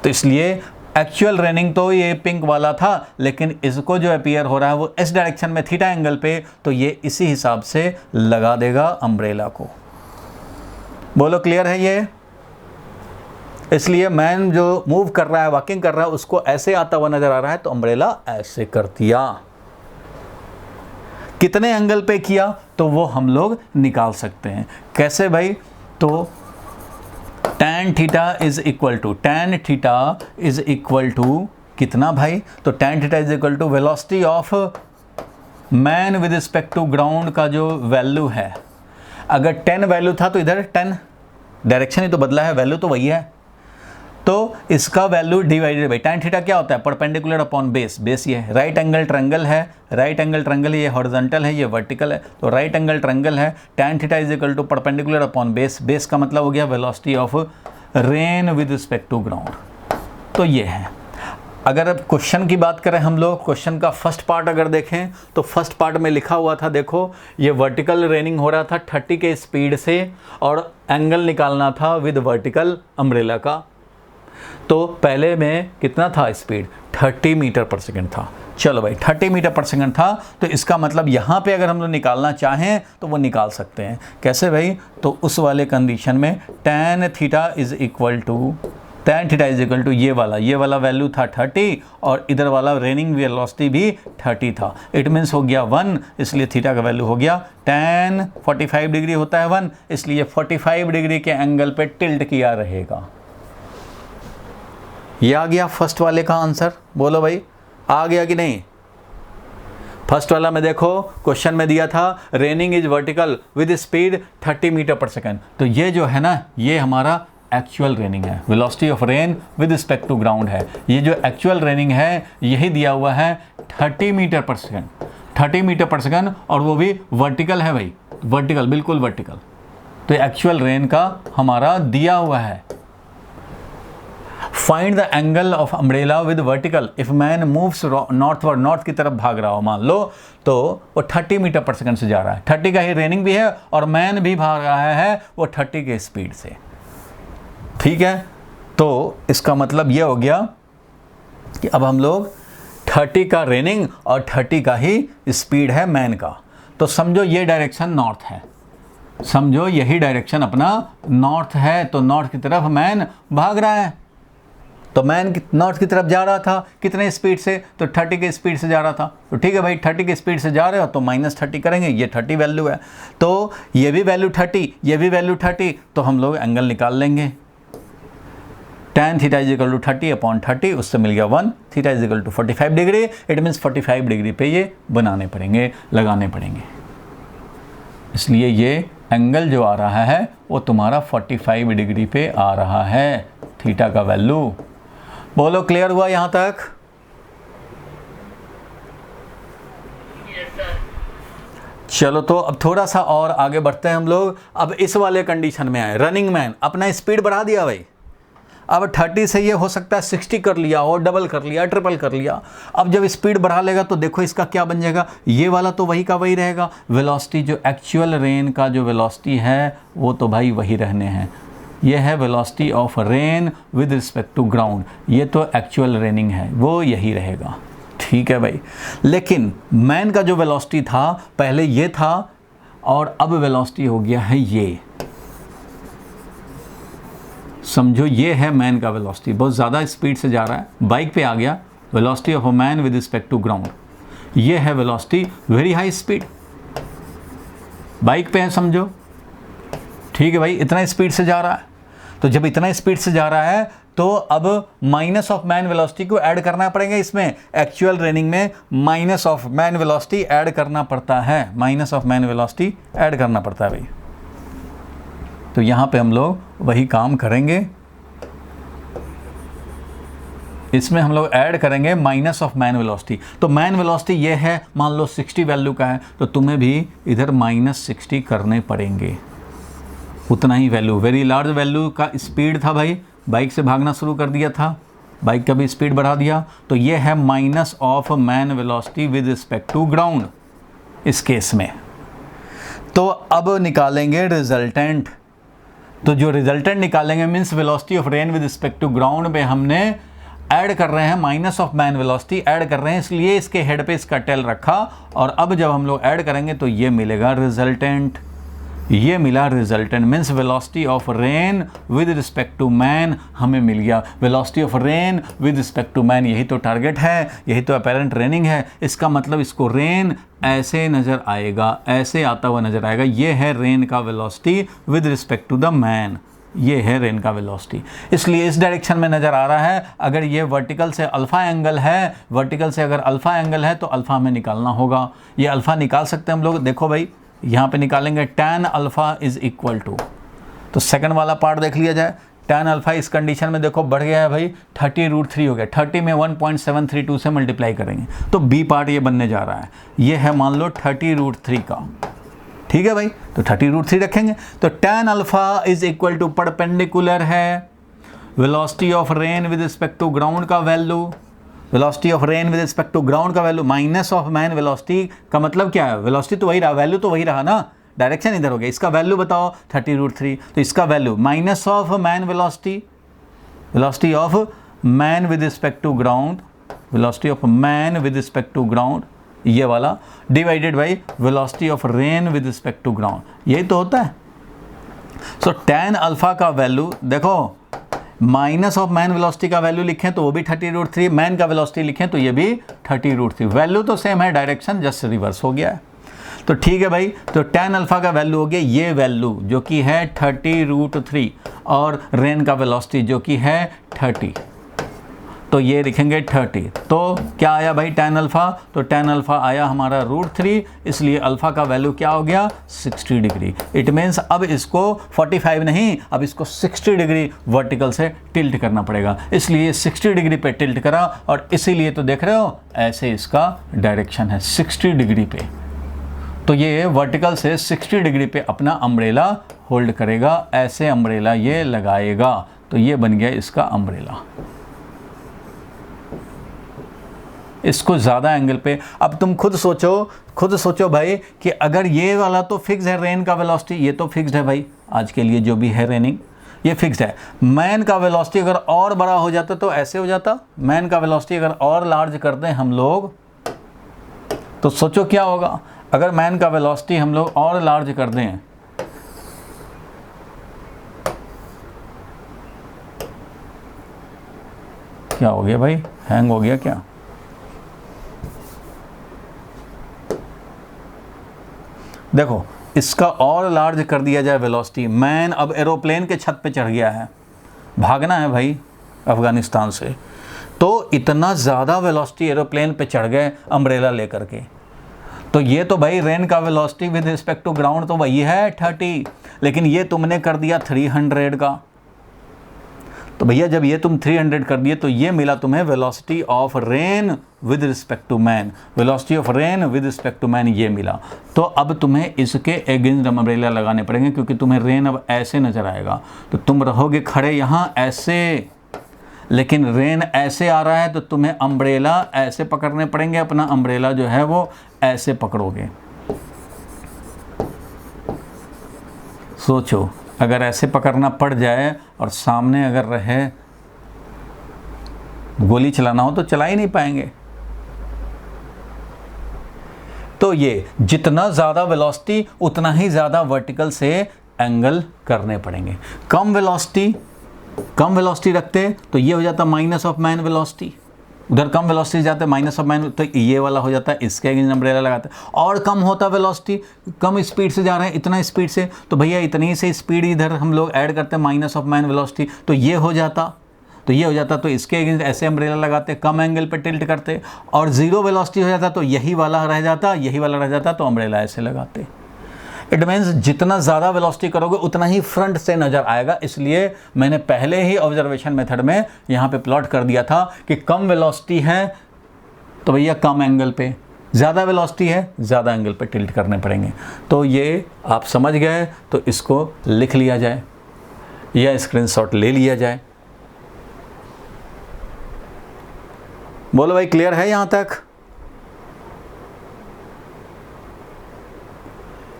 तो इसलिए एक्चुअल रेनिंग तो ये पिंक वाला था, लेकिन इसको जो अपीयर हो रहा है वो इस डायरेक्शन में थीटा एंगल पे, तो ये इसी हिसाब से लगा देगा अम्ब्रेला को। बोलो क्लियर है ये? इसलिए मैन जो मूव कर रहा है, वॉकिंग कर रहा है, उसको ऐसे आता हुआ नजर आ रहा है, तो अम्ब्रेला ऐसे कर दिया। कितने एंगल पे किया तो वो हम लोग निकाल सकते हैं। कैसे भाई? तो tan theta is equal to कितना भाई? तो tan theta is equal to velocity of man with respect to ground का जो वैल्यू है, अगर 10 वैल्यू था तो इधर 10, डायरेक्शन ही तो बदला है, वैल्यू तो वही है, तो इसका value divided by tan theta क्या होता है? परपेंडिकुलर अपॉन बेस, बेस ये है, राइट एंगल ट्रायंगल है, राइट एंगल ट्रायंगल, ये हॉरिजॉन्टल है, ये वर्टिकल है, तो राइट एंगल ट्रायंगल है, tan theta is equal to perpendicular upon base, base का मतलब हो गया velocity of rain with respect to ground. तो ये है। अगर अब क्वेश्चन की बात करें हम लोग, क्वेश्चन का फर्स्ट पार्ट अगर देखें तो फर्स्ट पार्ट में लिखा हुआ था, देखो ये वर्टिकल रेनिंग हो रहा था 30 के स्पीड से, और एंगल निकालना था विद वर्टिकल अम्ब्रेला का। तो पहले में कितना था स्पीड? 30 मीटर पर सेकंड था। चलो भाई 30 मीटर पर सेकंड था, तो इसका मतलब यहाँ पे अगर हम लोग निकालना चाहें तो वो निकाल सकते हैं। कैसे भाई? तो उस वाले कंडीशन में tan theta is equal to ये वाला वैल्यू था 30, और इधर वाला रेनिंग वेलोसिटी भी 30 था। इट मीन्स हो गया 1, इसलिए थीटा का वैल्यू हो गया tan 45 डिग्री होता है 1, इसलिए 45 डिग्री के एंगल पे टिल्ट किया रहेगा। ये आ गया फर्स्ट वाले का आंसर। बोलो भाई आ गया कि नहीं? फर्स्ट वाला में देखो क्वेश्चन में दिया था raining is vertical with speed 30 metre per second, तो ये जो है ना, ये हमारा एक्चुअल रेनिंग है, velocity of rain with respect to ground है। ये जो एक्चुअल रेनिंग है यही दिया हुआ है 30 metre per second, 30 metre per second, और वो भी वर्टिकल है भाई, वर्टिकल, बिल्कुल वर्टिकल। तो एक्चुअल रेन का हमारा दिया हुआ है। Find the angle of umbrella with vertical if man moves northward, north की तरफ भाग रहा हो मान लो, तो वो 30 मीटर पर सेकंड से जा रहा है, 30 का ही रेनिंग भी है और मैन भी भाग रहा है वो 30 के स्पीड से। ठीक है, तो इसका मतलब ये हो गया कि अब हम लोग 30 का रेनिंग और 30 का ही स्पीड है मैन का। तो समझो ये डायरेक्शन नॉर्थ है, समझो यही डायरेक्शन अपना नॉर्थ है, तो नॉर्थ की तरफ मैन भाग रहा है। तो मैन नॉर्थ की तरफ जा रहा था कितने स्पीड से, तो 30 के स्पीड से जा रहा था। तो ठीक है भाई, 30 के स्पीड से जा रहे हो तो -30 करेंगे, ये 30 वैल्यू है, तो ये भी वैल्यू 30, ये भी वैल्यू 30, तो हम लोग एंगल निकाल लेंगे। tan थीटा = 30/30, उससे मिल गया 1, theta = 45 degree. It means 45 degree पे ये बनाने पड़ेंगे, लगाने पड़ेंगे। इसलिए ये एंगल जो आ रहा है वो तुम्हारा 45 डिग्री पे आ रहा है, थीटा का वैल्यू। बोलो क्लियर हुआ यहाँ तक? चलो तो अब थोड़ा सा और आगे बढ़ते हैं हम लोग। अब इस वाले कंडीशन में आए, रनिंग मैन अपना स्पीड बढ़ा दिया भाई, अब 30 से ये हो सकता है 60 कर लिया और डबल कर लिया, ट्रिपल कर लिया। अब जब स्पीड बढ़ा लेगा तो देखो इसका क्या बन जाएगा, ये वाला तो वही का वही रहेगा, वेलोसिटी जो एक्चुअल रेन का जो वेलोसिटी है वो तो भाई वही रहने हैं। ये है velocity of rain with respect to ground, ये तो एक्चुअल रेनिंग है वो यही रहेगा। ठीक है भाई, लेकिन मैन का जो वेलोसिटी था पहले ये था और अब वेलोसिटी हो गया है ये। समझो ये है मैन का वेलोसिटी, बहुत ज़्यादा स्पीड से जा रहा है, बाइक पे आ गया, velocity of a man with respect to ground. ये है velocity very high speed, bike पे है समझो। ठीक है भाई, इतना स्पीड से जा रहा है, तो जब इतना स्पीड से जा रहा है तो अब माइनस ऑफ मैन वेलोसिटी को ऐड करना पड़ेगा इसमें। एक्चुअल रेनिंग में minus of man velocity add करना पड़ता है, minus of man velocity add करना पड़ता है भाई। तो यहाँ पे हम लोग वही काम करेंगे, इसमें हम लोग ऐड करेंगे माइनस ऑफ मैन वेलोसिटी। तो मैन वेलोसिटी ये है, मान लो 60 वैल्यू का है, तो तुम्हें भी इधर -60 करने पड़ेंगे, उतना ही वैल्यू। वेरी लार्ज वैल्यू का स्पीड था भाई, बाइक से भागना शुरू कर दिया था, बाइक का भी स्पीड बढ़ा दिया, तो ये है minus of man velocity with respect to ground इस केस में। तो अब निकालेंगे रिजल्टेंट, तो जो रिजल्टेंट निकालेंगे means velocity of rain with respect to ground पे हमने ऐड कर रहे हैं minus of man velocity add कर रहे हैं, इसलिए इसके हेड पे इसका टेल रखा, और अब जब हम लोग ऐड करेंगे तो ये मिलेगा रिजल्टेंट। ये मिला resultant means velocity of rain with respect to man हमें मिल गया। Velocity of rain with respect to man, यही तो टारगेट है, यही तो अपेरेंट रेनिंग है। इसका मतलब इसको रेन ऐसे नज़र आएगा, ऐसे आता हुआ नज़र आएगा। ये है रेन का velocity with respect to the man, ये है रेन का वेलोसिटी, इसलिए इस डायरेक्शन में नज़र आ रहा है। अगर ये वर्टिकल से अल्फ़ा एंगल है, वर्टिकल से अगर अल्फ़ा एंगल है तो अल्फ़ा हमें निकालना होगा। ये अल्फ़ा निकाल सकते हैं हम लोग, देखो भाई यहाँ पे निकालेंगे tan alpha is equal to, तो सेकंड वाला पार्ट देख लिया जाए। tan अल्फ़ा इस कंडीशन में देखो बढ़ गया है भाई, 30√3 हो गया, 30 में 1.732 से मल्टीप्लाई करेंगे तो बी पार्ट ये बनने जा रहा है। ये है मान लो 30√3 का, ठीक है भाई, तो 30√3 रखेंगे। तो tan alpha is equal to perpendicular है velocity of rain with respect to ground का value, velocity of rain with respect to ground का value minus of man velocity का मतलब क्या है, वेलोसिटी तो वही रहा, वैल्यू तो वही रहा ना, डायरेक्शन इधर हो गया। इसका वैल्यू बताओ 30√3, तो इसका value minus of man velocity, velocity of man with respect to ground, velocity of man with respect to ground ये वाला, divided by velocity of rain with respect to ground, यही तो होता है। सो tan अल्फ़ा का value देखो, minus of man velocity का value लिखें तो वो भी 30√3, मैन का वेलोसिटी लिखें तो ये भी 30√3, वैल्यू तो सेम है, डायरेक्शन जस्ट रिवर्स हो गया है। तो ठीक है भाई, तो tan अल्फ़ा का वैल्यू हो गया ये वैल्यू जो कि है 30√3 और रेन का वेलोसिटी जो कि है 30, तो ये लिखेंगे 30। तो क्या आया भाई tan अल्फ़ा, तो tan अल्फ़ा आया हमारा √3, इसलिए अल्फ़ा का वैल्यू क्या हो गया 60 डिग्री। इट मीन्स अब इसको 45 नहीं, अब इसको 60 डिग्री वर्टिकल से टिल्ट करना पड़ेगा, इसलिए 60 डिग्री पे टिल्ट करा, और इसीलिए तो देख रहे हो ऐसे इसका डायरेक्शन है 60 डिग्री पे। तो ये वर्टिकल से 60 डिग्री पे अपना अम्ब्रेला होल्ड करेगा, ऐसे अम्ब्रेला ये लगाएगा, तो ये बन गया इसका अम्ब्रेला। इसको ज़्यादा एंगल पे। अब तुम खुद सोचो भाई कि अगर ये वाला तो फिक्स है रेन का वेलोसिटी, ये तो फिक्स्ड है भाई, आज के लिए जो भी है रेनिंग ये फिक्स्ड है। मैन का वेलोसिटी अगर और बड़ा हो जाता तो ऐसे हो जाता, मैन का वेलोसिटी अगर और लार्ज कर दें हम लोग तो सोचो क्या होगा। अगर मैन का वेलोसिटी हम लोग और लार्ज कर दें, क्या हो गया भाई, हैंग हो गया क्या? देखो इसका और लार्ज कर दिया जाए वेलोसिटी, मैन अब एरोप्लेन के छत पे चढ़ गया है, भागना है भाई अफ़गानिस्तान से, तो इतना ज़्यादा वेलोसिटी एरोप्लेन पे चढ़ गए अम्ब्रेला लेकर के, तो ये तो भाई रेन का velocity with respect to ground तो वही है 30, लेकिन ये तुमने कर दिया 300 का। तो भैया जब ये तुम 300 कर दिए तो ये मिला तुम्हें velocity of rain with respect to man, velocity of rain with respect to man ये मिला। तो अब तुम्हें इसके अगेंस्ट अम्ब्रेला लगाने पड़ेंगे, क्योंकि तुम्हें रेन अब ऐसे नज़र आएगा, तो तुम रहोगे खड़े यहाँ ऐसे, लेकिन रेन ऐसे आ रहा है तो तुम्हें अम्ब्रेला ऐसे पकड़ने पड़ेंगे, अपना अम्ब्रेला जो है वो ऐसे पकड़ोगे। सोचो अगर ऐसे पकड़ना पड़ जाए और सामने अगर रहे, गोली चलाना हो तो चला ही नहीं पाएंगे। तो ये जितना ज़्यादा वेलोसिटी उतना ही ज़्यादा वर्टिकल से एंगल करने पड़ेंगे। कम वेलोसिटी रखते तो ये हो जाता माइनस ऑफ मैन वेलोसिटी, उधर कम वेलोसिटी जाते माइनस ऑफ मैन, तो ये वाला हो जाता है, इसके अगेंस्ट अम्ब्रेला लगाते। और कम होता वेलोसिटी, कम स्पीड से जा रहे हैं इतना स्पीड से, तो भैया इतनी से स्पीड इधर हम लोग ऐड करते हैं माइनस ऑफ मैन वेलोसिटी, तो ये हो जाता, तो इसके अगेंस्ट ऐसे अम्ब्रेला लगाते, कम एंगल पे टिल्ट करते, और ज़ीरो वेलोसिटी हो जाता तो यही वाला रह जाता, तो अम्ब्रेला ऐसे लगाते। इट मीन्स जितना ज़्यादा वेलोसिटी करोगे उतना ही फ्रंट से नज़र आएगा, इसलिए मैंने पहले ही ऑब्जर्वेशन मेथड में यहाँ पे प्लॉट कर दिया था कि कम वेलोसिटी है तो भैया कम एंगल पे, ज़्यादा वेलोसिटी है ज़्यादा एंगल पे टिल्ट करने पड़ेंगे। तो ये आप समझ गए, तो इसको लिख लिया जाए या स्क्रीनशॉट ले लिया जाए। बोलो भाई क्लियर है यहाँ तक?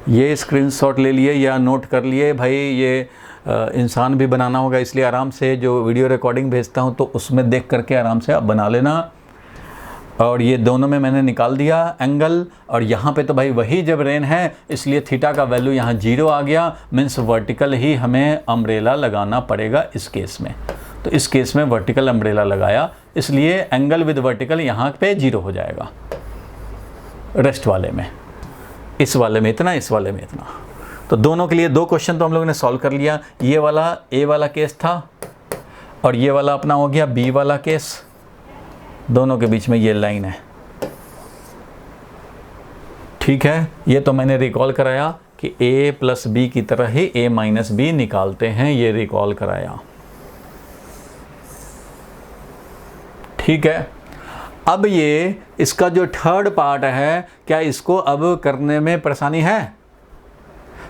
ये स्क्रीनशॉट ले लिए या नोट कर लिए भाई, ये इंसान भी बनाना होगा, इसलिए आराम से जो वीडियो रिकॉर्डिंग भेजता हूँ तो उसमें देख करके आराम से आप बना लेना। और ये दोनों में मैंने निकाल दिया एंगल, और यहाँ पे तो भाई वही जब रेन है इसलिए थीटा का वैल्यू यहाँ 0 आ गया, मीन्स वर्टिकल ही हमें अम्ब्रेला लगाना पड़ेगा इस केस में। तो इस केस में वर्टिकल अम्ब्रेला लगाया, इसलिए एंगल विद वर्टिकल यहाँ पे 0 हो जाएगा। रेस्ट वाले में, इस वाले में इतना, इस वाले में इतना। तो दोनों के लिए 2 क्वेश्चन तो हम लोगों ने सॉल्व कर लिया। ये वाला ए वाला केस था और ये वाला अपना हो गया बी वाला केस, दोनों के बीच में ये लाइन है, ठीक है। ये तो मैंने रिकॉल कराया कि ए प्लस बी की तरह ही ए माइनस बी निकालते हैं, ये रिकॉल कराया, ठीक है। अब ये इसका जो थर्ड पार्ट है, क्या इसको अब करने में परेशानी है?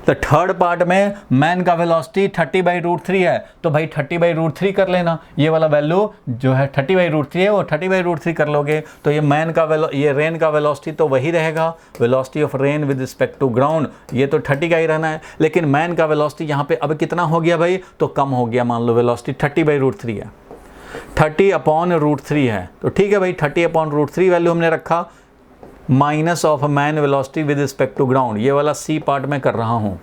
तो थर्ड पार्ट में मैन का वेलोसिटी 30/√3 है, तो भाई 30/√3 कर लेना। ये वाला वैल्यू जो है 30/√3 है, वो 30/√3 कर लोगे तो ये रेन का वेलोसिटी तो वही रहेगा, velocity of rain with respect to ground, ये तो 30 का ही रहना है। लेकिन मैन का वेलोसिटी यहाँ पे अब कितना हो गया भाई? तो कम हो गया, मान लो वेलोसिटी 30/√3 है, 30/√3 है, तो ठीक है भाई 30/√3 वैल्यू हमने रखा, minus of man velocity with respect to ground, ये वाला सी पार्ट में कर रहा हूं।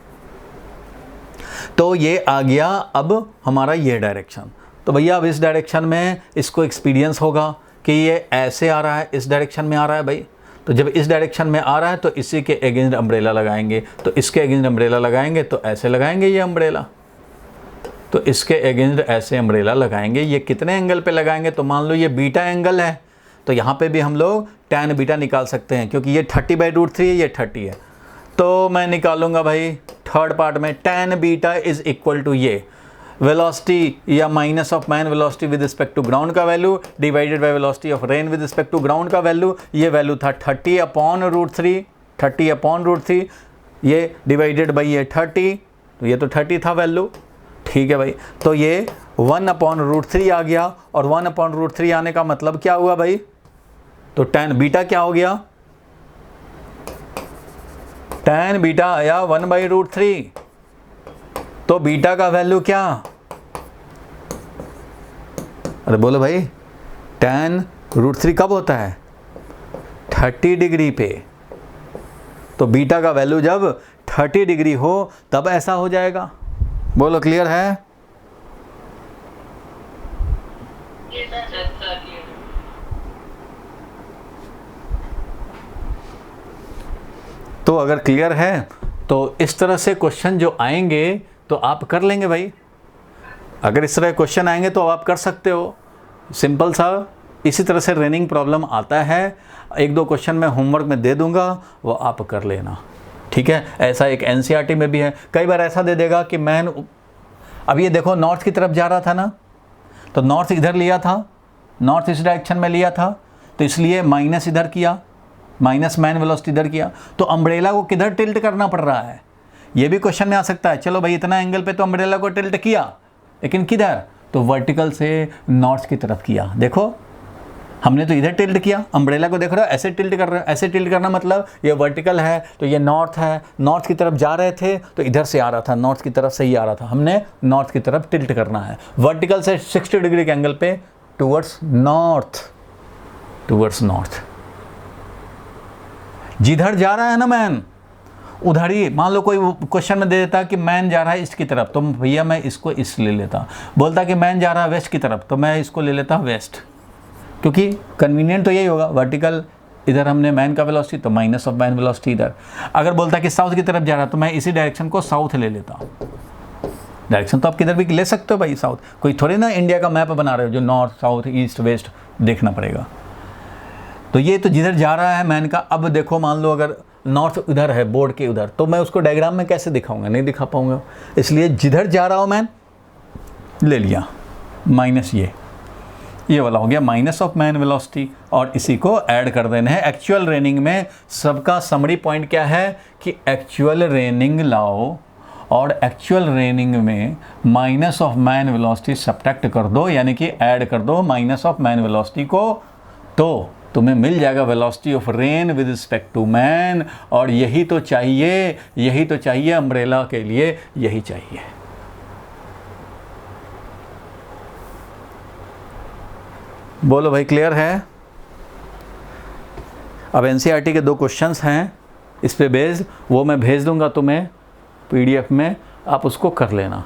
तो ये आ गया अब हमारा ये डायरेक्शन। तो भैया अब इस डायरेक्शन में इसको एक्सपीरियंस होगा कि ये ऐसे आ रहा है, इस डायरेक्शन में आ रहा है भाई। तो जब इस डायरेक्शन में आ रहा है तो इसी के अगेंस्ट अम्ब्रेला लगाएंगे, तो इसके अगेंस्ट अम्ब्रेला लगाएंगे तो ऐसे लगाएंगे ये अम्ब्रेला, तो इसके अगेंस्ट ऐसे अम्ब्रेला लगाएंगे। ये कितने एंगल पे लगाएंगे? तो मान लो ये बीटा एंगल है, तो यहाँ पे भी हम लोग tan बीटा निकाल सकते हैं, क्योंकि ये 30/√3 है, ये 30 है, तो मैं निकालूंगा भाई थर्ड पार्ट में tan beta is equal to ये वेलोसिटी या minus of man velocity with respect to ground का value divided by velocity of rain with respect to ground का वैल्यू। ये वैल्यू था 30/√3, ये डिवाइडेड बाई ये 30, तो ये तो 30 था वैल्यू, ठीक है भाई। तो ये 1/√3 आ गया, और 1/√3 आने का मतलब क्या हुआ भाई? तो tan बीटा क्या हो गया, tan बीटा आया 1/√3। तो बीटा का वैल्यू क्या, अरे बोलो भाई, tan √3 कब होता है, 30 डिग्री पे। तो बीटा का वैल्यू जब 30 डिग्री हो तब ऐसा हो जाएगा। बोलो क्लियर है? तो अगर क्लियर है तो इस तरह से क्वेश्चन जो आएंगे तो आप कर लेंगे भाई। अगर इस तरह क्वेश्चन आएंगे तो आप कर सकते हो, सिंपल सा। इसी तरह से रेनिंग प्रॉब्लम आता है, 1-2 क्वेश्चन मैं होमवर्क में दे दूंगा, वो आप कर लेना, ठीक है। ऐसा एक एनसीईआरटी में भी है, कई बार ऐसा दे देगा कि मैन, अब ये देखो नॉर्थ की तरफ जा रहा था ना, तो नॉर्थ इधर लिया था, नॉर्थ इस डायरेक्शन में लिया था, तो इसलिए माइनस इधर किया, माइनस मैन वेलोसिटी इधर किया, तो अम्ब्रेला को किधर टिल्ट करना पड़ रहा है, ये भी क्वेश्चन में आ सकता है। चलो भाई इतना एंगल पे तो अम्ब्रेला को टिल्ट किया, लेकिन किधर, तो वर्टिकल से नॉर्थ की तरफ किया। देखो हमने तो इधर टिल्ट किया, अम्ब्रेला को देख रहे हो ऐसे टिल्ट कर रहे हो, ऐसे टिल्ट करना मतलब ये वर्टिकल है तो ये नॉर्थ है, नॉर्थ की तरफ जा रहे थे तो इधर से आ रहा था, नॉर्थ की तरफ से ही आ रहा था, हमने नॉर्थ की तरफ टिल्ट करना है, वर्टिकल से 60 डिग्री के एंगल पे टूवर्ड्स नॉर्थ, टूवर्ड्स नॉर्थ। जिधर जा रहा है ना मैन उधर ही, मान लो कोई क्वेश्चन में दे देता कि मैन जा रहा है ईस्ट की तरफ, तो भैया मैं इसको ईस्ट ले लेता, बोलता कि मैन जा रहा है वेस्ट की तरफ, तो मैं इसको ले लेता वेस्ट, क्योंकि कन्वीनियंट तो यही होगा, वर्टिकल इधर हमने मैन का वेलोसिटी तो माइनस ऑफ मैन वेलोसिटी इधर। अगर बोलता कि साउथ की तरफ जा रहा तो मैं इसी डायरेक्शन को साउथ ले लेता। डायरेक्शन तो आप किधर भी ले सकते हो भाई, साउथ, कोई थोड़ी ना इंडिया का मैप बना रहे हो जो नॉर्थ साउथ ईस्ट वेस्ट देखना पड़ेगा। तो ये तो जिधर जा रहा है मैन का। अब देखो मान लो अगर नॉर्थ उधर है बोर्ड के उधर, तो मैं उसको डायग्राम में कैसे दिखाऊंगा, नहीं दिखा पाऊंगा, इसलिए जिधर जा रहा हो मैन ले लिया, माइनस ये वाला हो गया माइनस ऑफ मैन वेलोसिटी, और इसी को ऐड कर देना है। एक्चुअल रेनिंग में सबका समरी पॉइंट क्या है कि एक्चुअल रेनिंग लाओ और एक्चुअल रेनिंग में minus of man velocity subtract कर दो, यानी कि ऐड कर दो माइनस ऑफ मैन वेलोसिटी को, तो तुम्हें मिल जाएगा velocity of rain with respect to man. और यही तो चाहिए अम्ब्रेला के लिए, यही चाहिए। बोलो भाई क्लियर है? अब एनसीईआरटी के 2 क्वेश्चंस हैं इस पे बेस्ड, वो मैं भेज दूंगा तुम्हें PDF में, आप उसको कर लेना।